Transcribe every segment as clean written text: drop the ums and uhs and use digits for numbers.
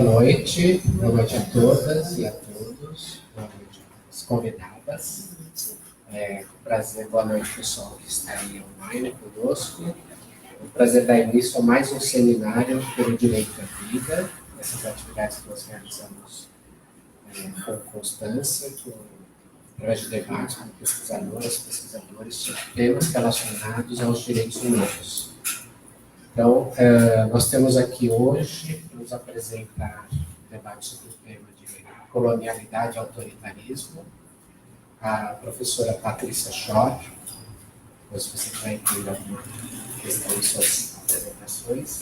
Boa noite a todas e a todos, boa noite às convidadas. Prazer, boa noite pessoal que está aí online conosco. É um prazer dar início a mais um seminário pelo direito à vida, essas atividades que nós realizamos com constância, através de debates com pesquisadores sobre temas relacionados aos direitos humanos. Então, nós temos aqui hoje, para nos apresentar um debate sobre o tema de colonialidade e autoritarismo, a professora Patrícia Schor. Depois você vai incluir alguma questão em suas apresentações.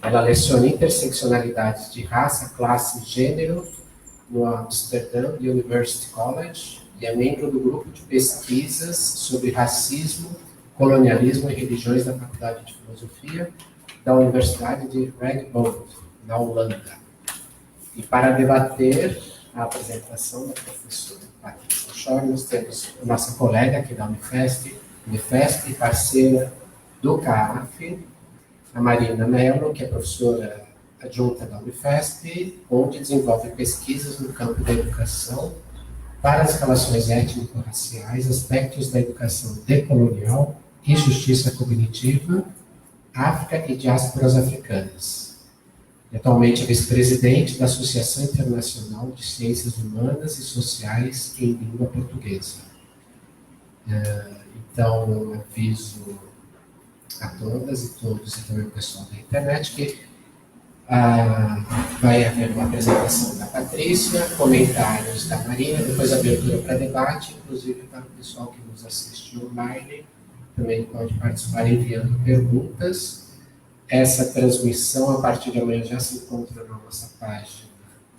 Ela leciona interseccionalidades de raça, classe e gênero no Amsterdam University College e é membro do grupo de pesquisas sobre racismo, colonialismo e religiões da Faculdade de Filosofia da Universidade de Radboud, na Holanda. E para debater a apresentação da professora Patrícia Schor, nós temos a nossa colega aqui da Unifesp e parceira do CAAF, a Marina Mello, que é professora adjunta da Unifesp, onde desenvolve pesquisas no campo da educação para as relações étnico-raciais, aspectos da educação decolonial e justiça cognitiva, África e diásporas africanas. E atualmente é vice-presidente da Associação Internacional de Ciências Humanas e Sociais em Língua Portuguesa. Então, aviso a todas e todos, e também o pessoal da internet, que vai haver uma apresentação da Patrícia, comentários da Marina, depois abertura para debate, inclusive para o pessoal que nos assiste online, também pode participar enviando perguntas. Essa transmissão, a partir de amanhã, já se encontra na nossa página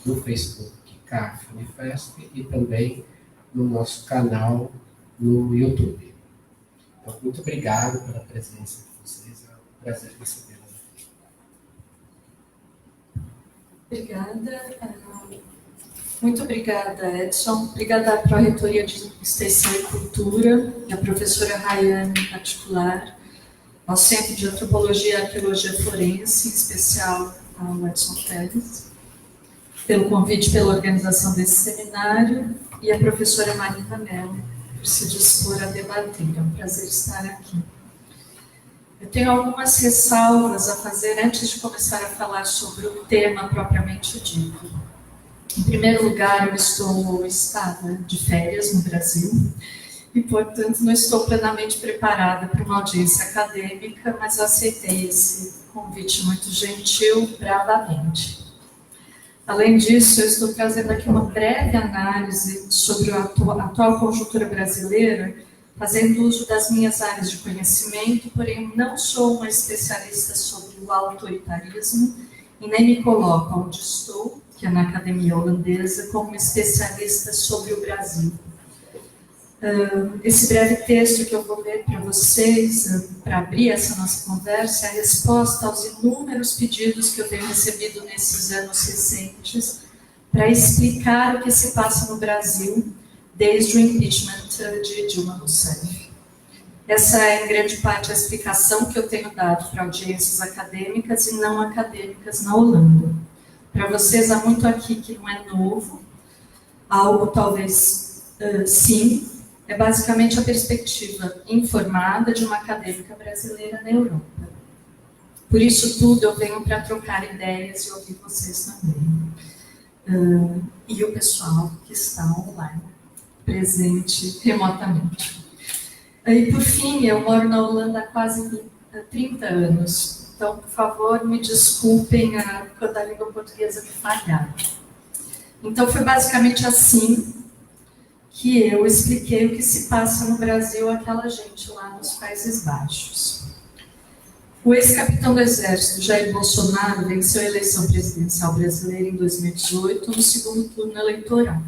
do Facebook, CAAF Unifesp, e também no nosso canal no YouTube. Então, muito obrigado pela presença de vocês, é um prazer recebê-los aqui. Obrigada. Muito obrigada, Edson. Obrigada à Pró-Reitoria de Extensão e Cultura, e à professora Rayane em particular, ao Centro de Antropologia e Arqueologia Forense, em especial ao Edson Teles, pelo convite pela organização desse seminário, e à professora Marina Mello, por se dispor a debater. É um prazer estar aqui. Eu tenho algumas ressalvas a fazer antes de começar a falar sobre o tema propriamente dito. Em primeiro lugar, eu estava de férias no Brasil e, portanto, não estou plenamente preparada para uma audiência acadêmica, mas eu aceitei esse convite muito gentil, bravamente. Além disso, eu estou trazendo aqui uma breve análise sobre a atual conjuntura brasileira, fazendo uso das minhas áreas de conhecimento, porém não sou uma especialista sobre o autoritarismo e nem me coloco onde estou, que é na Academia Holandesa, como especialista sobre o Brasil. Esse breve texto que eu vou ler para vocês, para abrir essa nossa conversa, é a resposta aos inúmeros pedidos que eu tenho recebido nesses anos recentes para explicar o que se passa no Brasil desde o impeachment de Dilma Rousseff. Essa é, em grande parte, a explicação que eu tenho dado para audiências acadêmicas e não acadêmicas na Holanda. Para vocês, há muito aqui que não é novo, algo talvez sim, é basicamente a perspectiva informada de uma acadêmica brasileira na Europa. Por isso tudo, eu venho para trocar ideias e ouvir vocês também. E o pessoal que está online, presente remotamente. E, por fim, eu moro na Holanda há quase 30 anos. Então, por favor, me desculpem quando a língua portuguesa me falhar. Então, foi basicamente assim que eu expliquei o que se passa no Brasil àquela gente lá nos Países Baixos. O ex-capitão do Exército, Jair Bolsonaro, venceu a eleição presidencial brasileira em 2018, no segundo turno eleitoral.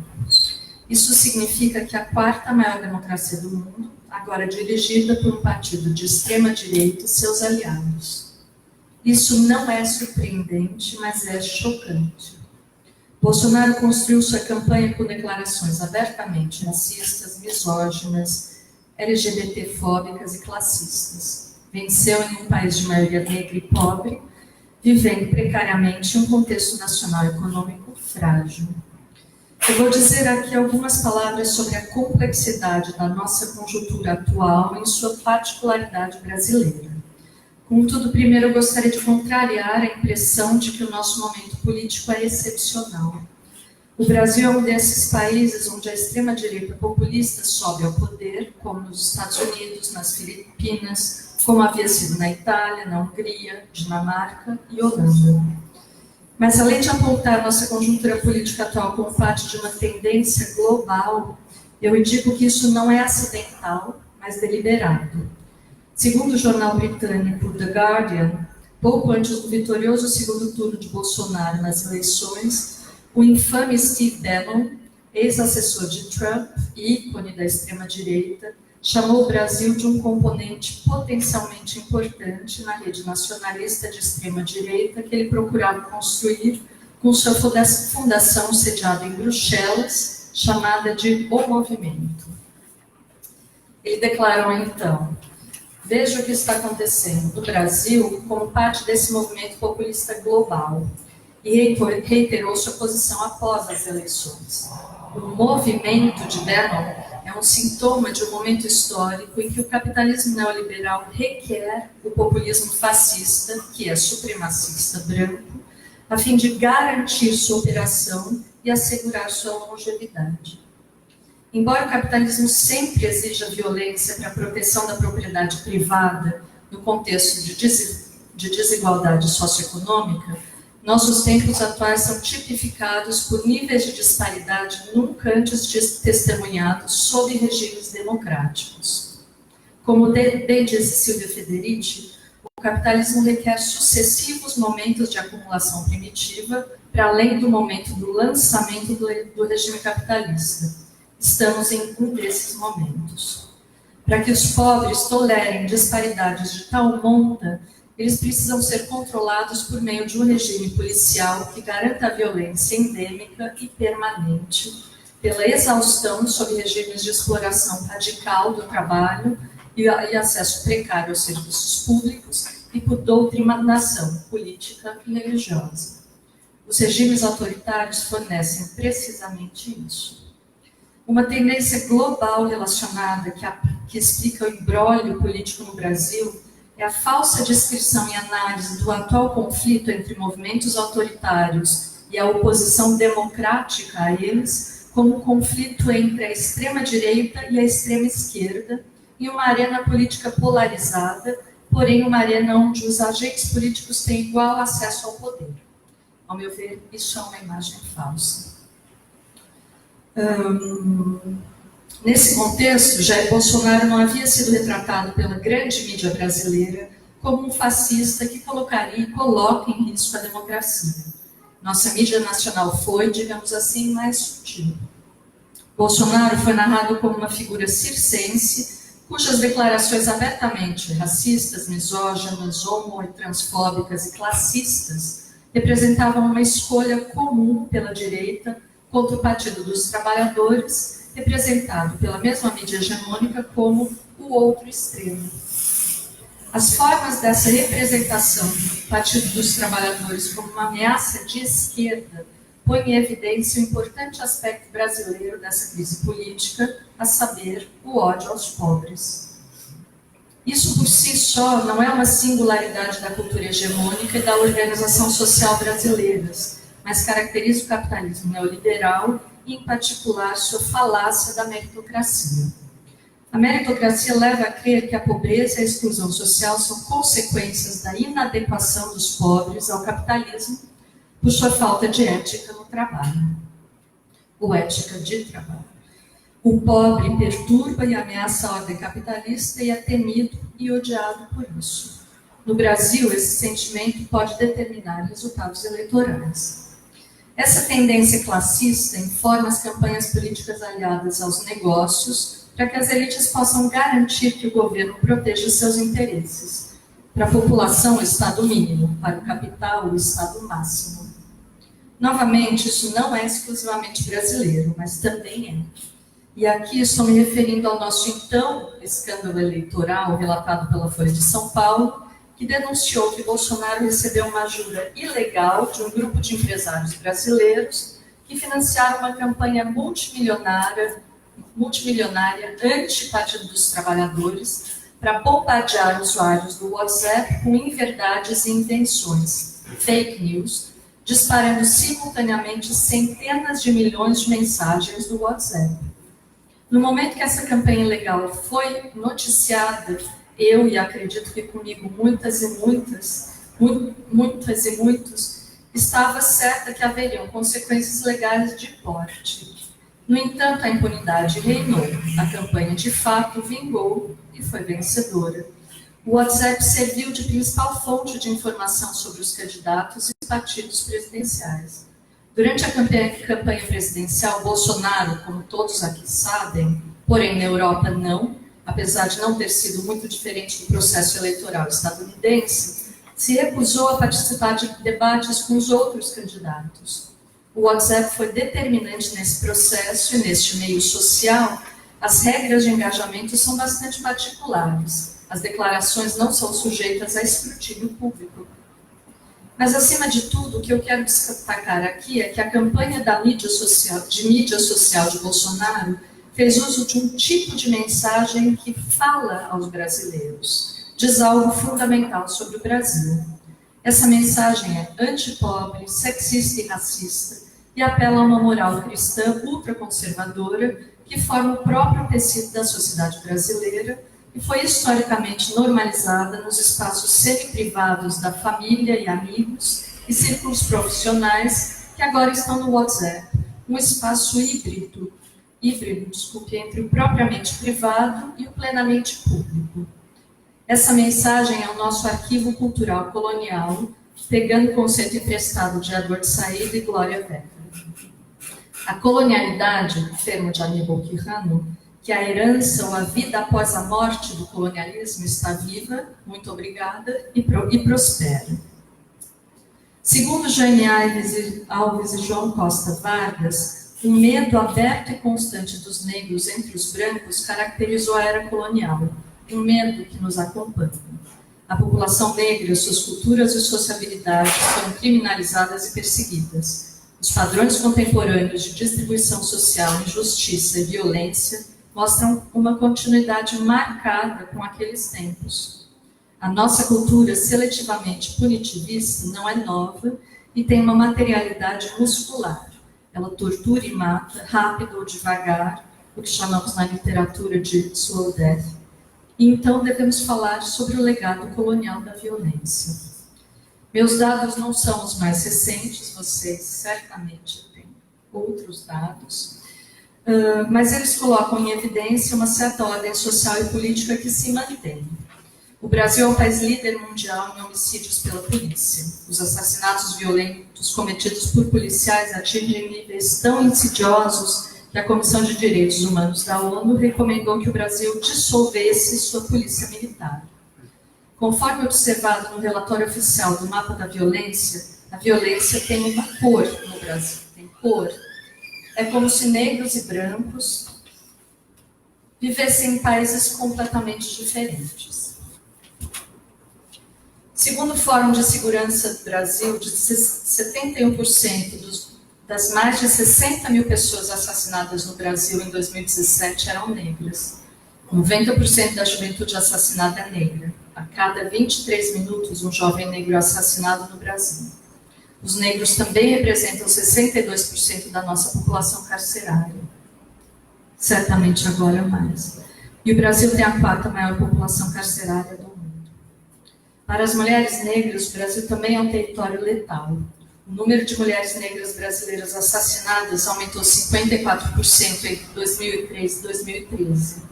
Isso significa que a quarta maior democracia do mundo, agora dirigida por um partido de extrema-direita e seus aliados. Isso não é surpreendente, mas é chocante. Bolsonaro construiu sua campanha com declarações abertamente racistas, misóginas, LGBT-fóbicas e classistas. Venceu em um país de maioria negra e pobre, vivendo precariamente em um contexto nacional econômico frágil. Eu vou dizer aqui algumas palavras sobre a complexidade da nossa conjuntura atual em sua particularidade brasileira. Contudo, primeiro eu gostaria de contrariar a impressão de que o nosso momento político é excepcional. O Brasil é um desses países onde a extrema-direita populista sobe ao poder, como nos Estados Unidos, nas Filipinas, como havia sido na Itália, na Hungria, Dinamarca e Holanda. Mas, além de apontar nossa conjuntura política atual como parte de uma tendência global, eu indico que isso não é acidental, mas deliberado. Segundo o jornal britânico The Guardian, pouco antes do vitorioso segundo turno de Bolsonaro nas eleições, o infame Steve Bannon, ex-assessor de Trump e ícone da extrema-direita, chamou o Brasil de um componente potencialmente importante na rede nacionalista de extrema-direita que ele procurava construir com sua fundação sediada em Bruxelas, chamada de O Movimento. Ele declarou então: veja o que está acontecendo no Brasil como parte desse movimento populista global, e reiterou sua posição após as eleições. O movimento de Bannon é um sintoma de um momento histórico em que o capitalismo neoliberal requer o populismo fascista, que é supremacista branco, a fim de garantir sua operação e assegurar sua longevidade. Embora o capitalismo sempre exija violência para a proteção da propriedade privada no contexto de desigualdade socioeconômica, nossos tempos atuais são tipificados por níveis de disparidade nunca antes testemunhados sob regimes democráticos. Como bem disse Silvia Federici, o capitalismo requer sucessivos momentos de acumulação primitiva para além do momento do lançamento do regime capitalista. Estamos em um desses momentos. Para que os pobres tolerem disparidades de tal monta, eles precisam ser controlados por meio de um regime policial que garanta a violência endêmica e permanente, pela exaustão sob regimes de exploração radical do trabalho e acesso precário aos serviços públicos e por doutrinação política e religiosa. Os regimes autoritários fornecem precisamente isso. Uma tendência global relacionada que explica o imbróglio político no Brasil é a falsa descrição e análise do atual conflito entre movimentos autoritários e a oposição democrática a eles como um conflito entre a extrema-direita e a extrema-esquerda em uma arena política polarizada, porém uma arena onde os agentes políticos têm igual acesso ao poder. Ao meu ver, isso é uma imagem falsa. Nesse contexto, Jair Bolsonaro não havia sido retratado pela grande mídia brasileira como um fascista que colocaria e coloca em risco a democracia. Nossa mídia nacional foi, digamos assim, mais sutil. Bolsonaro foi narrado como uma figura circense, cujas declarações abertamente racistas, misóginas, homo- e transfóbicas e classistas representavam uma escolha comum pela direita contra o Partido dos Trabalhadores, representado pela mesma mídia hegemônica como o outro extremo. As formas dessa representação do Partido dos Trabalhadores como uma ameaça de esquerda põem em evidência o importante aspecto brasileiro dessa crise política, a saber, o ódio aos pobres. Isso por si só não é uma singularidade da cultura hegemônica e da organização social brasileiras, mas caracteriza o capitalismo neoliberal e, em particular, sua falácia da meritocracia. A meritocracia leva a crer que a pobreza e a exclusão social são consequências da inadequação dos pobres ao capitalismo por sua falta de ética no trabalho, ou ética de trabalho. O pobre perturba e ameaça a ordem capitalista e é temido e odiado por isso. No Brasil, esse sentimento pode determinar resultados eleitorais. Essa tendência classista informa as campanhas políticas aliadas aos negócios para que as elites possam garantir que o governo proteja seus interesses. Para a população, o Estado mínimo, para o capital, o Estado máximo. Novamente, isso não é exclusivamente brasileiro, mas também é. E aqui estou me referindo ao nosso então escândalo eleitoral relatado pela Folha de São Paulo, que denunciou que Bolsonaro recebeu uma ajuda ilegal de um grupo de empresários brasileiros que financiaram uma campanha multimilionária anti-Partido dos Trabalhadores para bombardear usuários do WhatsApp com inverdades e invenções, fake news, disparando simultaneamente centenas de milhões de mensagens do WhatsApp. No momento que essa campanha ilegal foi noticiada, eu, e acredito que comigo muitas e muitos, estava certa que haveriam consequências legais de porte. No entanto, a impunidade reinou. A campanha, de fato, vingou e foi vencedora. O WhatsApp serviu de principal fonte de informação sobre os candidatos e partidos presidenciais. Durante a campanha presidencial, Bolsonaro, como todos aqui sabem, porém na Europa não, apesar de não ter sido muito diferente do processo eleitoral estadunidense, se recusou a participar de debates com os outros candidatos. O WhatsApp foi determinante nesse processo e neste meio social. As regras de engajamento são bastante particulares. As declarações não são sujeitas a escrutínio público. Mas, acima de tudo, o que eu quero destacar aqui é que a campanha de mídia social de Bolsonaro fez uso de um tipo de mensagem que fala aos brasileiros, diz algo fundamental sobre o Brasil. Essa mensagem é antipobre, sexista e racista e apela a uma moral cristã ultraconservadora que forma o próprio tecido da sociedade brasileira e foi historicamente normalizada nos espaços semi-privados da família e amigos e círculos profissionais que agora estão no WhatsApp, um espaço híbrido, entre o propriamente privado e o plenamente público. Essa mensagem é o nosso arquivo cultural colonial, pegando o conceito emprestado de Edward Said e Gloria Weber. A colonialidade, termo de Aníbal Quijano, que a herança ou a vida após a morte do colonialismo está viva, muito obrigada, e prospera. Segundo Jane Alves e João Costa Vargas, o medo aberto e constante dos negros entre os brancos caracterizou a era colonial, um medo que nos acompanha. A população negra, suas culturas e suas habilidades foram criminalizadas e perseguidas. Os padrões contemporâneos de distribuição social, injustiça e violência mostram uma continuidade marcada com aqueles tempos. A nossa cultura seletivamente punitivista não é nova e tem uma materialidade muscular. Ela tortura e mata, rápido ou devagar, o que chamamos na literatura de slow death. E então devemos falar sobre o legado colonial da violência. Meus dados não são os mais recentes, vocês certamente têm outros dados, mas eles colocam em evidência uma certa ordem social e política que se mantém. O Brasil é o país líder mundial em homicídios pela polícia. Os assassinatos violentos cometidos por policiais atingem níveis tão insidiosos que a Comissão de Direitos Humanos da ONU recomendou que o Brasil dissolvesse sua polícia militar. Conforme observado no relatório oficial do Mapa da Violência, a violência tem uma cor no Brasil, tem cor. É como se negros e brancos vivessem em países completamente diferentes. Segundo o Fórum de Segurança do Brasil, 71% das mais de 60 mil pessoas assassinadas no Brasil em 2017 eram negras. 90% da juventude assassinada é negra. A cada 23 minutos, um jovem negro é assassinado no Brasil. Os negros também representam 62% da nossa população carcerária. Certamente agora mais. E o Brasil tem a quarta maior população carcerária do mundo. Para as mulheres negras, o Brasil também é um território letal. O número de mulheres negras brasileiras assassinadas aumentou 54% entre 2003 e 2013.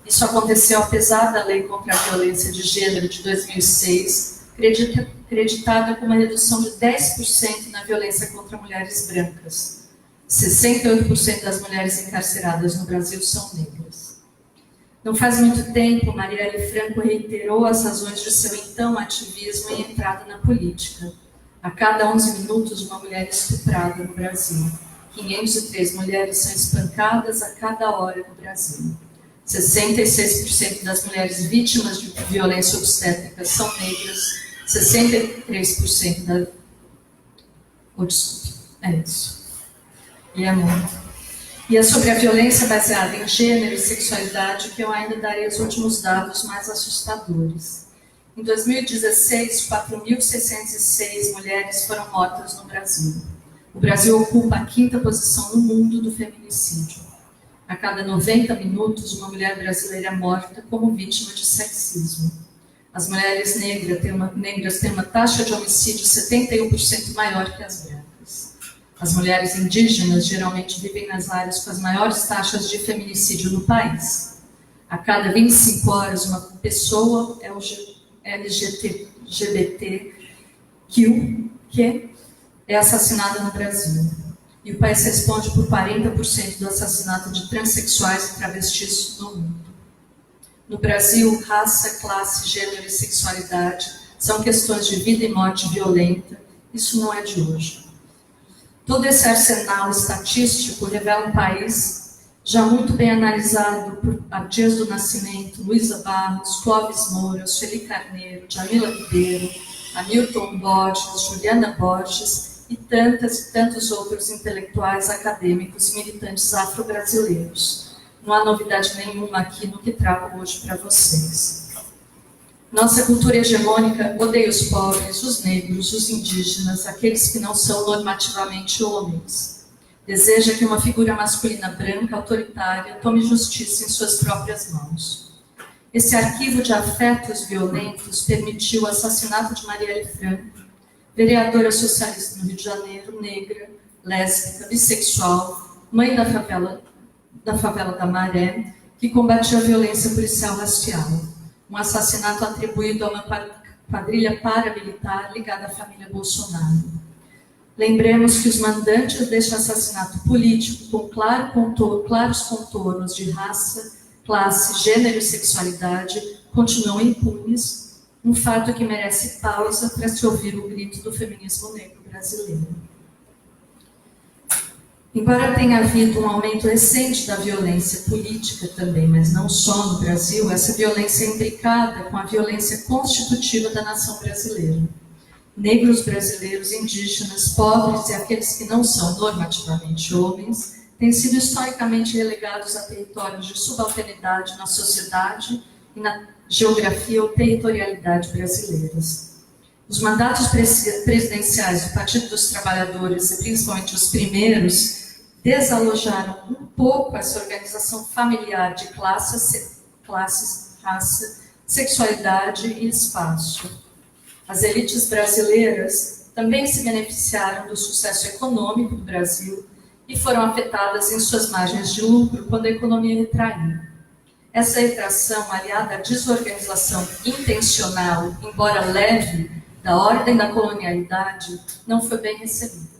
Isso aconteceu apesar da Lei contra a Violência de Gênero de 2006, acreditada com uma redução de 10% na violência contra mulheres brancas. 68% das mulheres encarceradas no Brasil são negras. Não faz muito tempo, Marielle Franco reiterou as razões de seu então ativismo e entrada na política. A cada 11 minutos, uma mulher é estuprada no Brasil. 503 mulheres são espancadas a cada hora no Brasil. 66% das mulheres vítimas de violência obstétrica são negras, 63% da... Oh, desculpe, é isso. E é muito. E é sobre a violência baseada em gênero e sexualidade que eu ainda darei os últimos dados mais assustadores. Em 2016, 4.606 mulheres foram mortas no Brasil. O Brasil ocupa a 5ª posição no mundo do feminicídio. A cada 90 minutos, uma mulher brasileira é morta como vítima de sexismo. As mulheres negras têm uma taxa de homicídio 71% maior que as brancas. As mulheres indígenas geralmente vivem nas áreas com as maiores taxas de feminicídio no país. A cada 25 horas, uma pessoa LGBTQ que é assassinada no Brasil. E o país responde por 40% do assassinato de transexuais e travestis no mundo. No Brasil, raça, classe, gênero e sexualidade são questões de vida e morte violenta. Isso não é de hoje. Todo esse arsenal estatístico revela um país já muito bem analisado por Dias do Nascimento, Luísa Barros, Clóvis Moura, Sueli Carneiro, Jamila Ribeiro, Hamilton Borges, Juliana Borges e tantos outros intelectuais, acadêmicos e militantes afro-brasileiros. Não há novidade nenhuma aqui no que trago hoje para vocês. Nossa cultura hegemônica odeia os pobres, os negros, os indígenas, aqueles que não são normativamente homens. Deseja que uma figura masculina branca, autoritária, tome justiça em suas próprias mãos. Esse arquivo de afetos violentos permitiu o assassinato de Marielle Franco, vereadora socialista no Rio de Janeiro, negra, lésbica, bissexual, mãe da favela da Maré, que combatia a violência policial racial. Um assassinato atribuído a uma quadrilha paramilitar ligada à família Bolsonaro. Lembremos que os mandantes deste assassinato político, com claros contornos de raça, classe, gênero e sexualidade, continuam impunes, um fato que merece pausa para se ouvir o grito do feminismo negro brasileiro. Embora tenha havido um aumento recente da violência política também, mas não só no Brasil, essa violência é imbricada com a violência constitutiva da nação brasileira. Negros brasileiros, indígenas, pobres e aqueles que não são normativamente homens têm sido historicamente relegados a territórios de subalternidade na sociedade e na geografia ou territorialidade brasileiras. Os mandatos presidenciais do Partido dos Trabalhadores, e principalmente os primeiros, desalojaram um pouco essa organização familiar de classes, raça, sexualidade e espaço. As elites brasileiras também se beneficiaram do sucesso econômico do Brasil e foram afetadas em suas margens de lucro quando a economia retraiu. Essa retração, aliada à desorganização intencional, embora leve, da ordem da colonialidade, não foi bem recebida.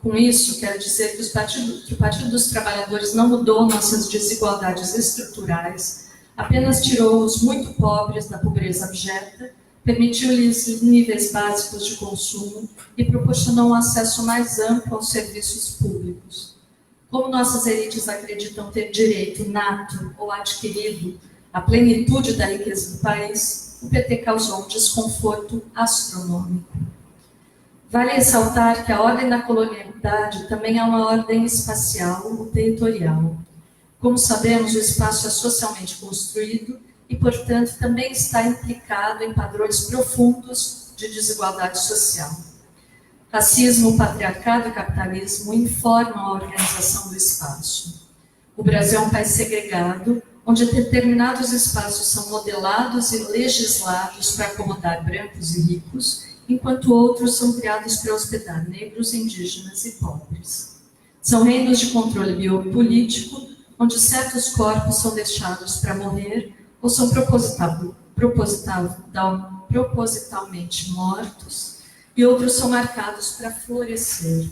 Com isso, quero dizer que o Partido dos Trabalhadores não mudou nossas desigualdades estruturais, apenas tirou os muito pobres da pobreza abjeta, permitiu-lhes níveis básicos de consumo e proporcionou um acesso mais amplo aos serviços públicos. Como nossas elites acreditam ter direito nato ou adquirido à plenitude da riqueza do país, o PT causou um desconforto astronômico. Vale ressaltar que a ordem da colonialidade também é uma ordem espacial ou territorial. Como sabemos, o espaço é socialmente construído e, portanto, também está implicado em padrões profundos de desigualdade social. Racismo, patriarcado e capitalismo informam a organização do espaço. O Brasil é um país segregado, onde determinados espaços são modelados e legislados para acomodar brancos e ricos, enquanto outros são criados para hospedar negros, indígenas e pobres. São reinos de controle biopolítico, onde certos corpos são deixados para morrer ou são propositalmente mortos, e outros são marcados para florescer.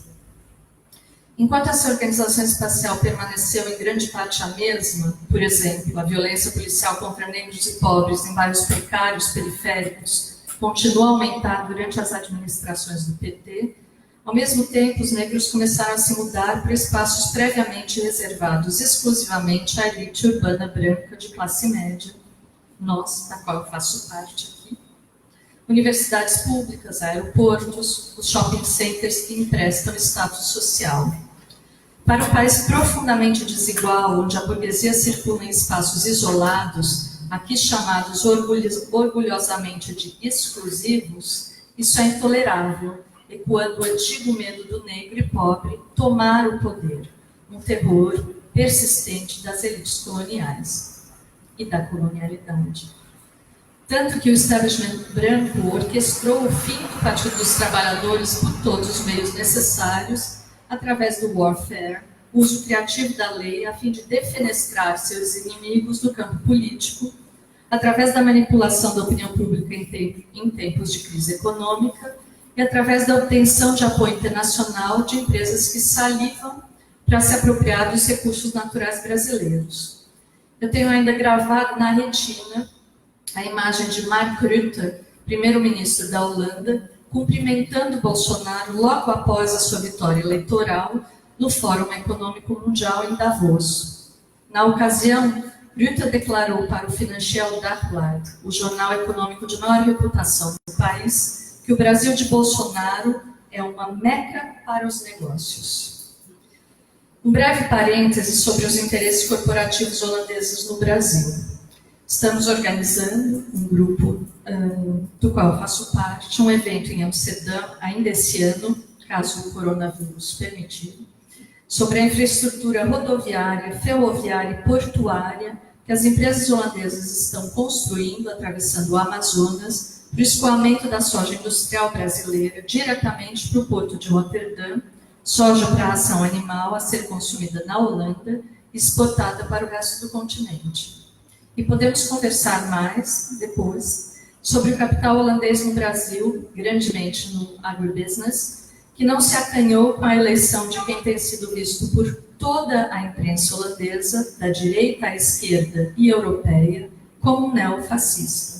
Enquanto essa organização espacial permaneceu em grande parte a mesma, por exemplo, a violência policial contra negros e pobres em bairros precários periféricos continuou a aumentar durante as administrações do PT, Ao mesmo tempo, os negros começaram a se mudar para espaços previamente reservados exclusivamente à elite urbana branca de classe média, nós, da qual eu faço parte aqui, universidades públicas, aeroportos, os shopping centers que emprestam status social. Para um país profundamente desigual, onde a burguesia circula em espaços isolados, aqui chamados orgulhosamente de exclusivos, isso é intolerável, ecoando o antigo medo do negro e pobre tomar o poder, um terror persistente das elites coloniais e da colonialidade. Tanto que o establishment branco orquestrou o fim do Partido dos Trabalhadores por todos os meios necessários, através do warfare, uso criativo da lei a fim de defenestrar seus inimigos do campo político, através da manipulação da opinião pública em tempos de crise econômica e através da obtenção de apoio internacional de empresas que salivam para se apropriar dos recursos naturais brasileiros. Eu tenho ainda gravado na retina a imagem de Mark Rutte, primeiro-ministro da Holanda, cumprimentando Bolsonaro logo após a sua vitória eleitoral no Fórum Econômico Mundial em Davos. Na ocasião, Rutte declarou para o Financial Dagblad, o jornal econômico de maior reputação do país, que o Brasil de Bolsonaro é uma meca para os negócios. Um breve parêntese sobre os interesses corporativos holandeses no Brasil. Estamos organizando um grupo do qual eu faço parte, um evento em Amsterdã, ainda esse ano, caso o coronavírus permitir, sobre a infraestrutura rodoviária, ferroviária e portuária que as empresas holandesas estão construindo, atravessando o Amazonas, para o escoamento da soja industrial brasileira diretamente para o porto de Roterdã, soja para ração animal a ser consumida na Holanda e exportada para o resto do continente. E podemos conversar mais, depois, sobre o capital holandês no Brasil, grandemente no agribusiness, que não se acanhou com a eleição de quem tem sido visto por toda a imprensa holandesa, da direita à esquerda e europeia, como neofascista.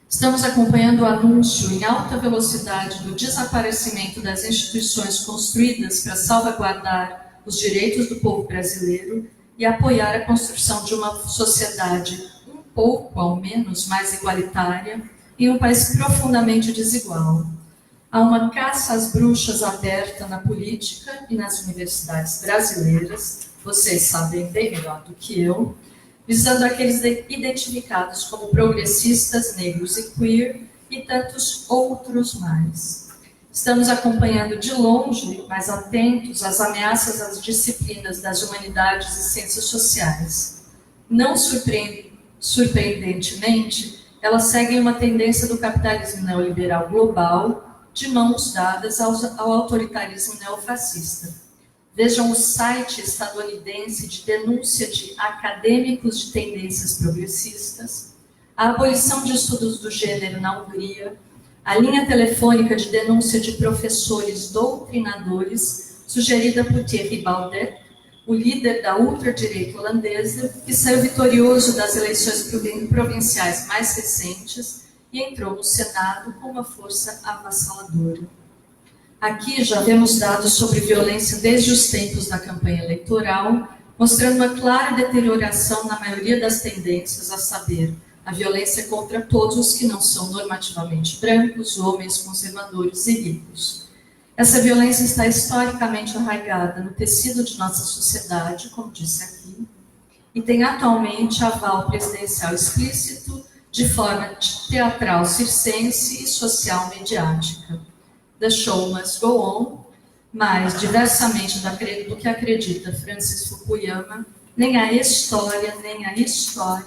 Estamos acompanhando o anúncio em alta velocidade do desaparecimento das instituições construídas para salvaguardar os direitos do povo brasileiro e apoiar a construção de uma sociedade um pouco, ao menos, mais igualitária em um país profundamente desigual. Há uma caça às bruxas aberta na política e nas universidades brasileiras, vocês sabem bem melhor do que eu, visando aqueles identificados como progressistas, negros e queer, e tantos outros mais. Estamos acompanhando de longe, mas atentos às ameaças às disciplinas das humanidades e ciências sociais. Não surpreendentemente, elas seguem uma tendência do capitalismo neoliberal global, de mãos dadas ao autoritarismo neofascista. Vejam o site estadunidense de denúncia de acadêmicos de tendências progressistas, a abolição de estudos do gênero na Hungria, a linha telefônica de denúncia de professores doutrinadores, sugerida por Thierry Baudet, o líder da ultradireita holandesa, que saiu vitorioso das eleições provinciais mais recentes e entrou no Senado com uma força avassaladora. Aqui já vemos dados sobre violência desde os tempos da campanha eleitoral, mostrando uma clara deterioração na maioria das tendências, a saber, a violência contra todos os que não são normativamente brancos, homens, conservadores e ricos. Essa violência está historicamente arraigada no tecido de nossa sociedade, como disse aqui, e tem atualmente aval presidencial explícito de forma teatral circense e social mediática. The show must go on, mas, diversamente do que acredita Francis Fukuyama, nem a história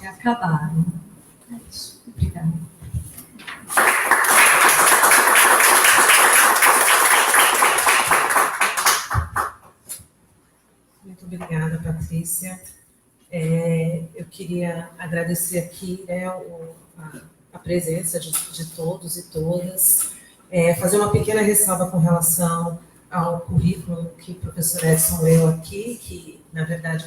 acabaram. É isso. Obrigada. Muito obrigada, Patrícia. Eu queria agradecer aqui a presença de todos e todas, fazer uma pequena ressalva com relação ao currículo que o professor Edson leu aqui, que, na verdade,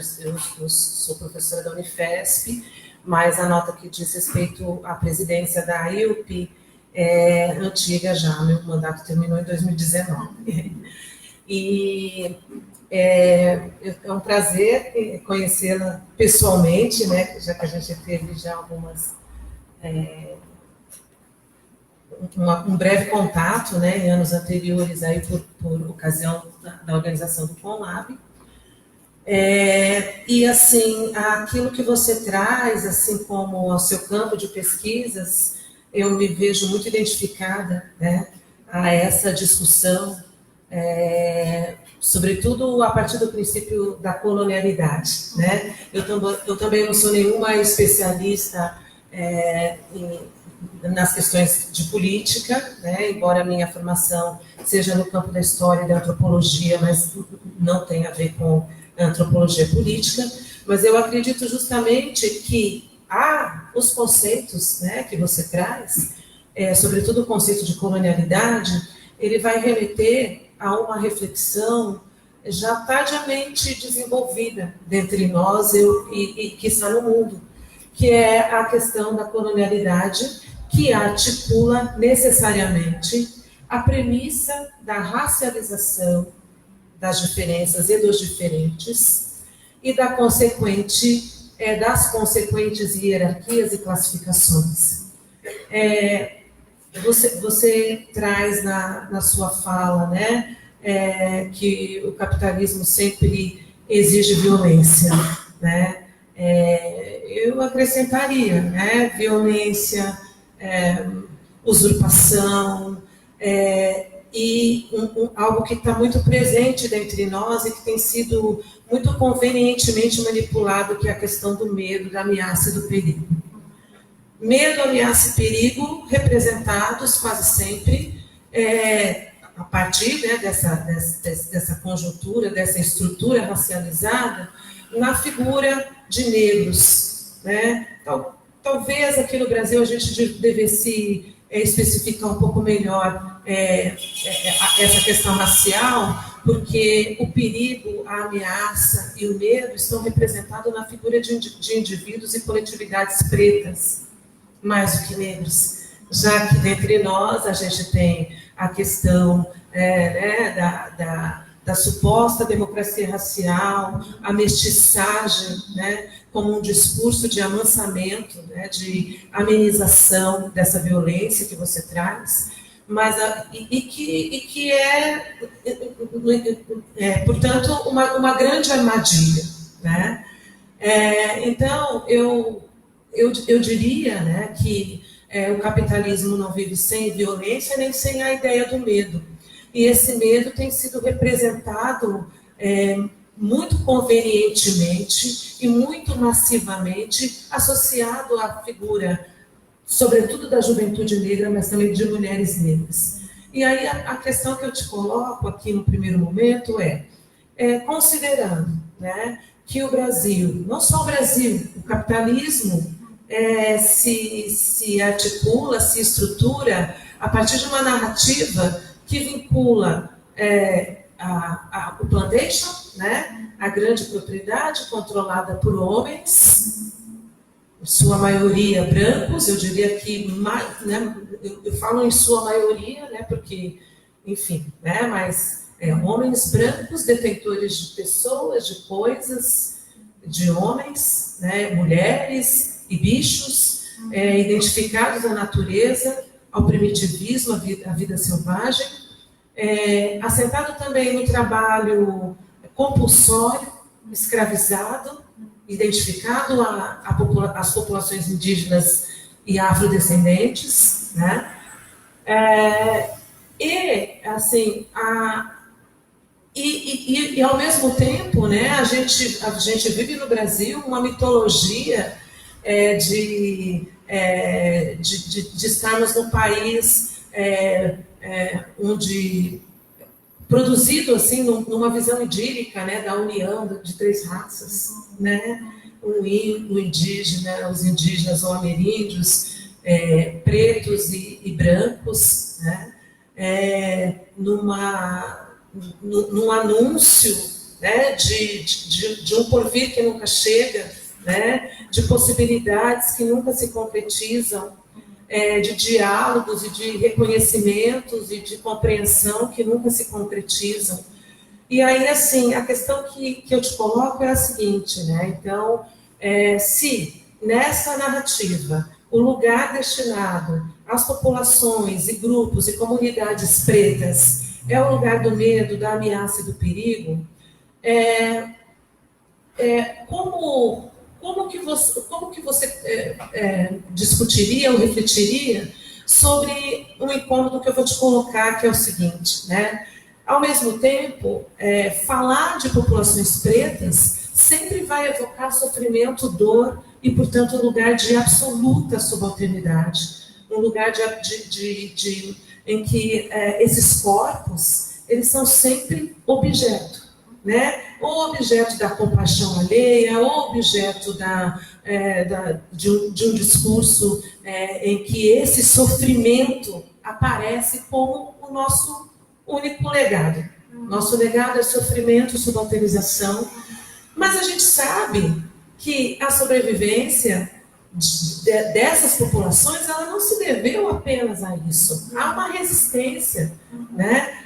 eu sou professora da Unifesp, mas a nota que diz respeito à presidência da IUP antiga já, meu mandato terminou em 2019. E é um prazer conhecê-la pessoalmente, né, já que a gente teve já um breve contato, né, em anos anteriores, aí por ocasião da organização do Conlab. E, assim, aquilo que você traz, assim como o seu campo de pesquisas, eu me vejo muito identificada, né, a essa discussão, sobretudo a partir do princípio da colonialidade, né? Eu também não sou nenhuma especialista nas questões de política, né? Embora a minha formação seja no campo da história e da antropologia, mas não tem a ver com antropologia política, mas eu acredito justamente que os conceitos, né, que você traz, sobretudo o conceito de colonialidade, ele vai remeter a uma reflexão já tardiamente desenvolvida dentre nós e que está no mundo, que é a questão da colonialidade, que articula necessariamente a premissa da racialização das diferenças e dos diferentes e das consequentes hierarquias e classificações. Você traz na sua fala, né, que o capitalismo sempre exige violência, né? Eu acrescentaria, né, violência, usurpação, e algo que está muito presente dentre nós e que tem sido muito convenientemente manipulado, que é a questão do medo, da ameaça e do perigo. Medo, ameaça e perigo representados quase sempre a partir, né, dessa conjuntura, dessa estrutura racializada, na figura de negros, né? Talvez aqui no Brasil a gente devesse especificar um pouco melhor essa questão racial, porque o perigo, a ameaça e o medo estão representados na figura de indivíduos e coletividades pretas, mais do que negros, já que dentre nós a gente tem a questão da suposta democracia racial, a mestiçagem, né, como um discurso de amansamento, né, de amenização dessa violência que você traz, mas que portanto, uma grande armadilha, né? Então, eu diria, né, que o capitalismo não vive sem violência nem sem a ideia do medo. E esse medo tem sido representado muito convenientemente e muito massivamente associado à figura, sobretudo da juventude negra, mas também de mulheres negras. E aí a questão que eu te coloco aqui no primeiro momento considerando, né, que o Brasil, não só o Brasil, o capitalismo se articula, se estrutura a partir de uma narrativa que vincula o plantation, né, a grande propriedade controlada por homens, sua maioria brancos, eu diria que, né, eu falo em sua maioria, né, porque, enfim, né, mas homens brancos, detentores de pessoas, de coisas, de homens, né, mulheres e bichos, identificados à natureza, ao primitivismo, à vida selvagem, assentado também no trabalho compulsório, escravizado, identificado às populações indígenas e afrodescendentes, né? Assim, e ao mesmo tempo, né, a gente vive no Brasil uma mitologia de estarmos num país onde produzido assim numa visão idílica, né, da união de três raças, né, o indígena, os indígenas ou ameríndios, pretos e brancos, né, num anúncio, né, de um porvir que nunca chega, né, de possibilidades que nunca se concretizam, de diálogos e de reconhecimentos e de compreensão que nunca se concretizam. E aí, assim, a questão que eu te coloco é a seguinte, né? Então, se nessa narrativa o lugar destinado às populações e grupos e comunidades pretas é o lugar do medo, da ameaça e do perigo, como que você discutiria ou refletiria sobre um incômodo que eu vou te colocar, que é o seguinte, né? Ao mesmo tempo, falar de populações pretas sempre vai evocar sofrimento, dor e, portanto, um lugar de absoluta subalternidade, um lugar em que esses corpos eles são sempre objeto, né? Ou objeto da compaixão alheia, ou objeto de um discurso em que esse sofrimento aparece como o nosso único legado. Nosso legado é sofrimento, subalternização, mas a gente sabe que a sobrevivência dessas populações ela não se deveu apenas a isso. Há uma resistência, né?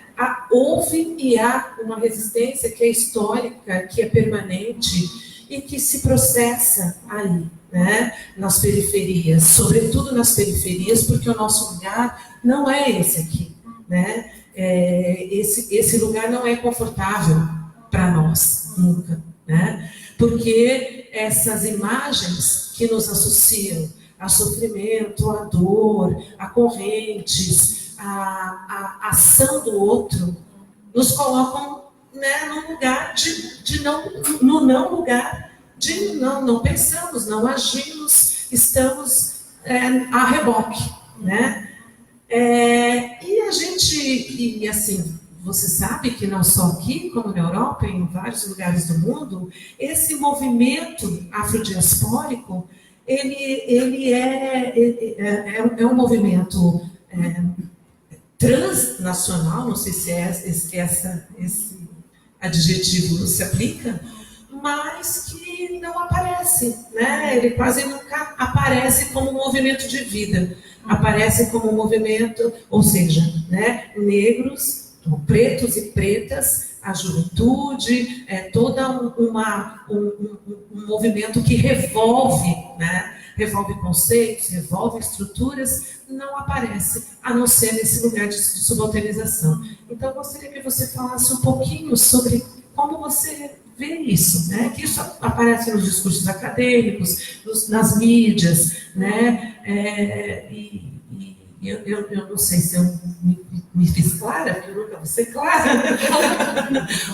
Houve e há uma resistência que é histórica, que é permanente e que se processa aí, né? Nas periferias, sobretudo nas periferias, porque o nosso lugar não é esse aqui, né? Esse lugar não é confortável para nós, nunca, né? Porque essas imagens que nos associam a sofrimento, a dor, a correntes, a ação do outro, nos colocam, né, num lugar não pensamos, não agimos, estamos a reboque, né? E a gente, assim, você sabe que não só aqui, como na Europa, em vários lugares do mundo, esse movimento afrodiaspórico, ele é um movimento transnacional, não sei se esse adjetivo se aplica, mas que não aparece, né? Ele quase nunca aparece como um movimento de vida, aparece como um movimento, ou seja, né, negros, pretos e pretas, a juventude, toda um movimento que revolve, né? Revolve conceitos, revolve estruturas, não aparece, a não ser nesse lugar de subalternização. Então, eu gostaria que você falasse um pouquinho sobre como você vê isso, né? Que isso aparece nos discursos acadêmicos, nas mídias, né? Eu não sei se eu me fiz clara, porque eu nunca vou ser clara,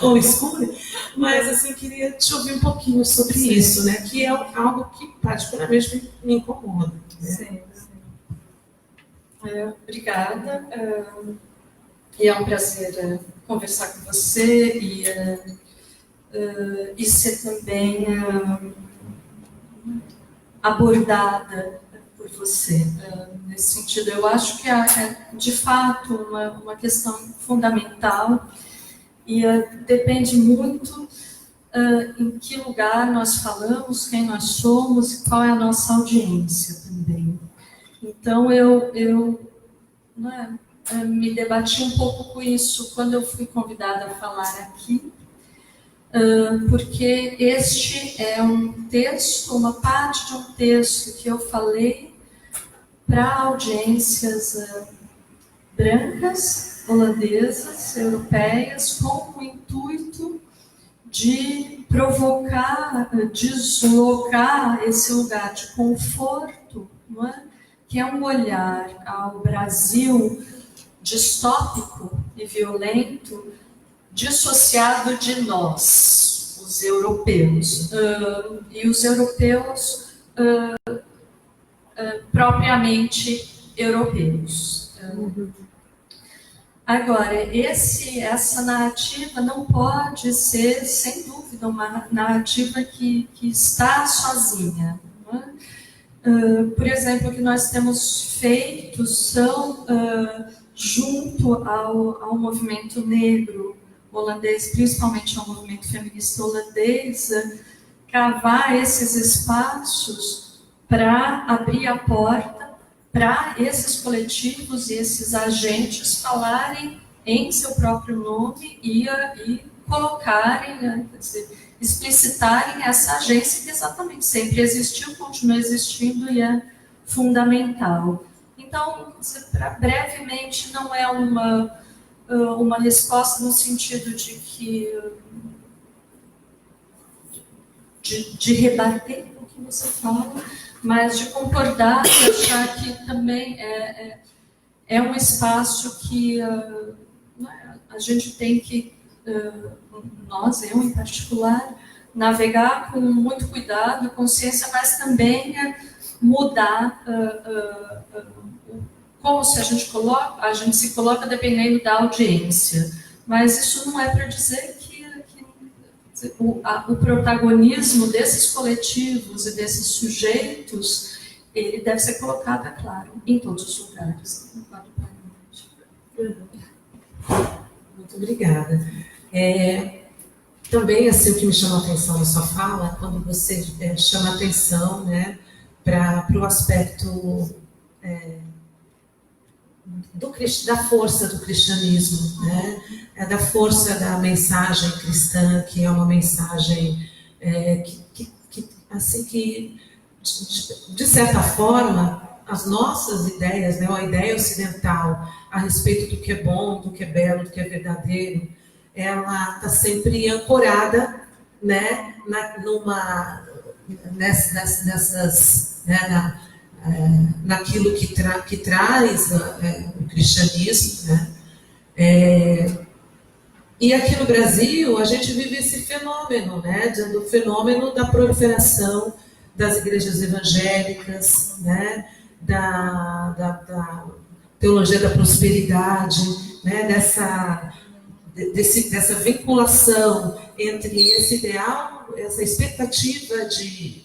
ou escura, mas assim, queria te ouvir um pouquinho sobre isso, né? Que é algo que particularmente me incomoda. Né? Sim. Obrigada. E é um prazer conversar com você e ser também abordada por você. Nesse sentido, eu acho que é de fato uma questão fundamental e depende muito em que lugar nós falamos, quem nós somos e qual é a nossa audiência também. Então, eu me debati um pouco com isso quando eu fui convidada a falar aqui, porque este é um texto, uma parte de um texto que eu falei para audiências brancas, holandesas, europeias, com o intuito de provocar, deslocar esse lugar de conforto, não é? Que é um olhar ao Brasil distópico e violento, dissociado de nós, os europeus, e os europeus propriamente europeus. Agora, essa narrativa não pode ser, sem dúvida, uma narrativa que está sozinha. Não é? Por exemplo, o que nós temos feito são, junto ao movimento negro holandês, principalmente ao movimento feminista holandês, cavar esses espaços para abrir a porta para esses coletivos e esses agentes falarem em seu próprio nome e colocarem, né, quer dizer, explicitarem essa agência que exatamente sempre existiu, continua existindo e é fundamental. Então, brevemente, não é uma resposta no sentido de que de rebater o que você fala, mas de concordar e achar que também é um espaço que a gente tem que, nós, eu em particular, navegar com muito cuidado, consciência, mas também mudar como se a gente se coloca dependendo da audiência. Mas isso não é para dizer que o protagonismo desses coletivos e desses sujeitos, ele deve ser colocado, é claro, em todos os lugares. Muito obrigada. Também, assim, o que me chamou a atenção na sua fala, quando você chama a atenção, né, para o aspecto da força do cristianismo, né? Da força da mensagem cristã, que é uma mensagem que de certa forma, as nossas ideias, né, a ideia ocidental a respeito do que é bom, do que é belo, do que é verdadeiro, ela está sempre ancorada, né, naquilo que traz o cristianismo, né? E aqui no Brasil a gente vive esse fenômeno, né, do fenômeno da proliferação das igrejas evangélicas, né, da teologia da prosperidade, né, dessa vinculação entre esse ideal, essa expectativa de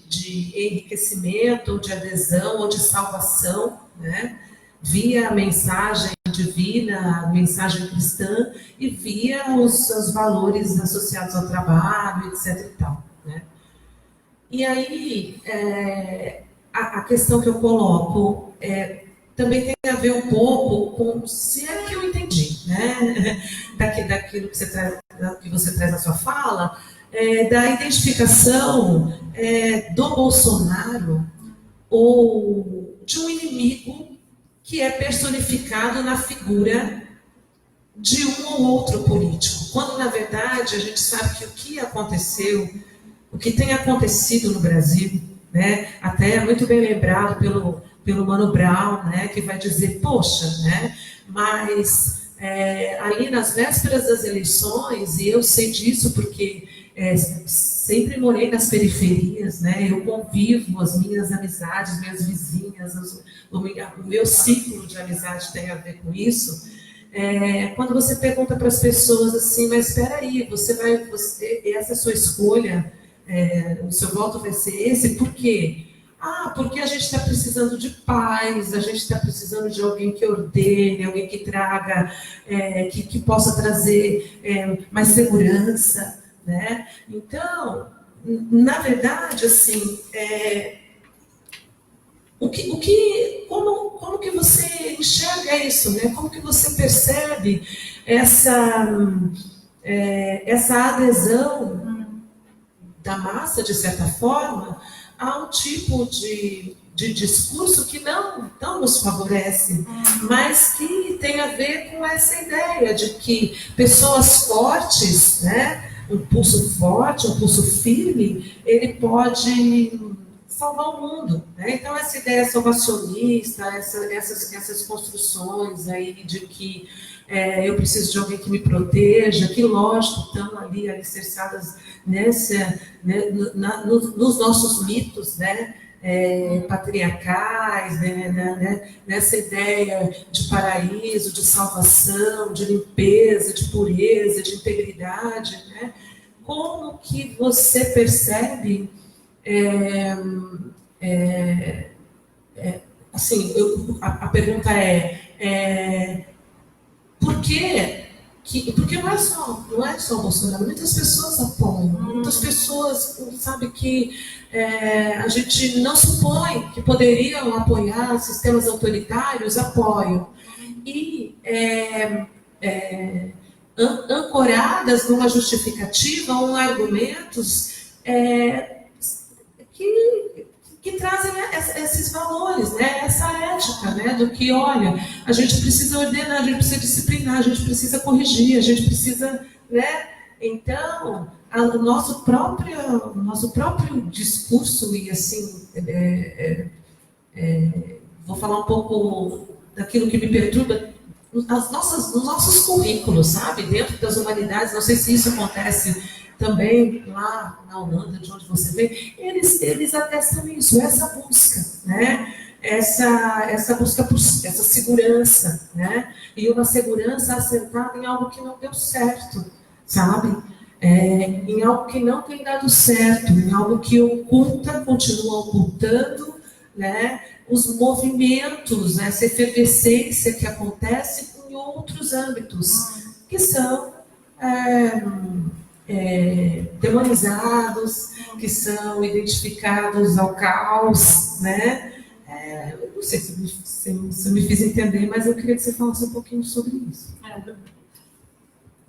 enriquecimento, ou de adesão, ou de salvação, né, via a mensagem divina, a mensagem cristã, e via os valores associados ao trabalho, etc. e tal, né? E aí, a questão que eu coloco também tem a ver um pouco com, se é que eu entendi, né, daquilo que você traz na sua fala, da identificação do Bolsonaro ou de um inimigo que é personificado na figura de um ou outro político, quando na verdade a gente sabe que o que aconteceu, o que tem acontecido no Brasil, né, até muito bem lembrado pelo Mano Brown, né, que vai dizer, poxa, né, mas ali nas vésperas das eleições, e eu sei disso porque sempre morei nas periferias, né, eu convivo, as minhas amizades, minhas vizinhas, o meu ciclo de amizade tem a ver com isso. Quando você pergunta para as pessoas assim, mas espera aí, essa é a sua escolha, o seu voto vai ser esse, por quê? Porque a gente está precisando de paz, a gente está precisando de alguém que ordene, alguém que traga, que possa trazer mais segurança, né? Então, na verdade, assim, como que você enxerga isso, né? Como que você percebe essa adesão da massa, de certa forma, a um tipo de discurso que não nos favorece, mas que tem a ver com essa ideia de que pessoas fortes, né, um pulso forte, um pulso firme, ele pode salvar o mundo, né? Então essa ideia salvacionista, essas construções aí de que eu preciso de alguém que me proteja, que lógico estão ali alicerçadas nos nossos mitos, né, patriarcais, né, nessa ideia de paraíso, de salvação, de limpeza, de pureza, de integridade, né? Como que você percebe assim, a pergunta por que porque não é só o Bolsonaro, muitas pessoas apoiam, muitas pessoas, sabe, que a gente não supõe que poderiam apoiar sistemas autoritários, apoiam. E ancoradas numa justificativa ou argumentos que trazem esses valores, né? Essa ética, né? Do que, olha, a gente precisa ordenar, a gente precisa disciplinar, a gente precisa corrigir, a gente precisa, né? Então, o nosso próprio discurso, e assim, vou falar um pouco daquilo que me perturba, nos nossos currículos, sabe? Dentro das humanidades, não sei se isso acontece também lá na Holanda, de onde você vem, eles atestam isso, essa busca, né? Essa busca por essa segurança, né? E uma segurança assentada em algo que não deu certo, sabe? Em algo que não tem dado certo, em algo que continua ocultando, né? Os movimentos, né? Essa efervescência que acontece em outros âmbitos, que são demonizados, que são identificados ao caos, né? Não sei se eu me fiz entender, mas eu queria que você falasse um pouquinho sobre isso.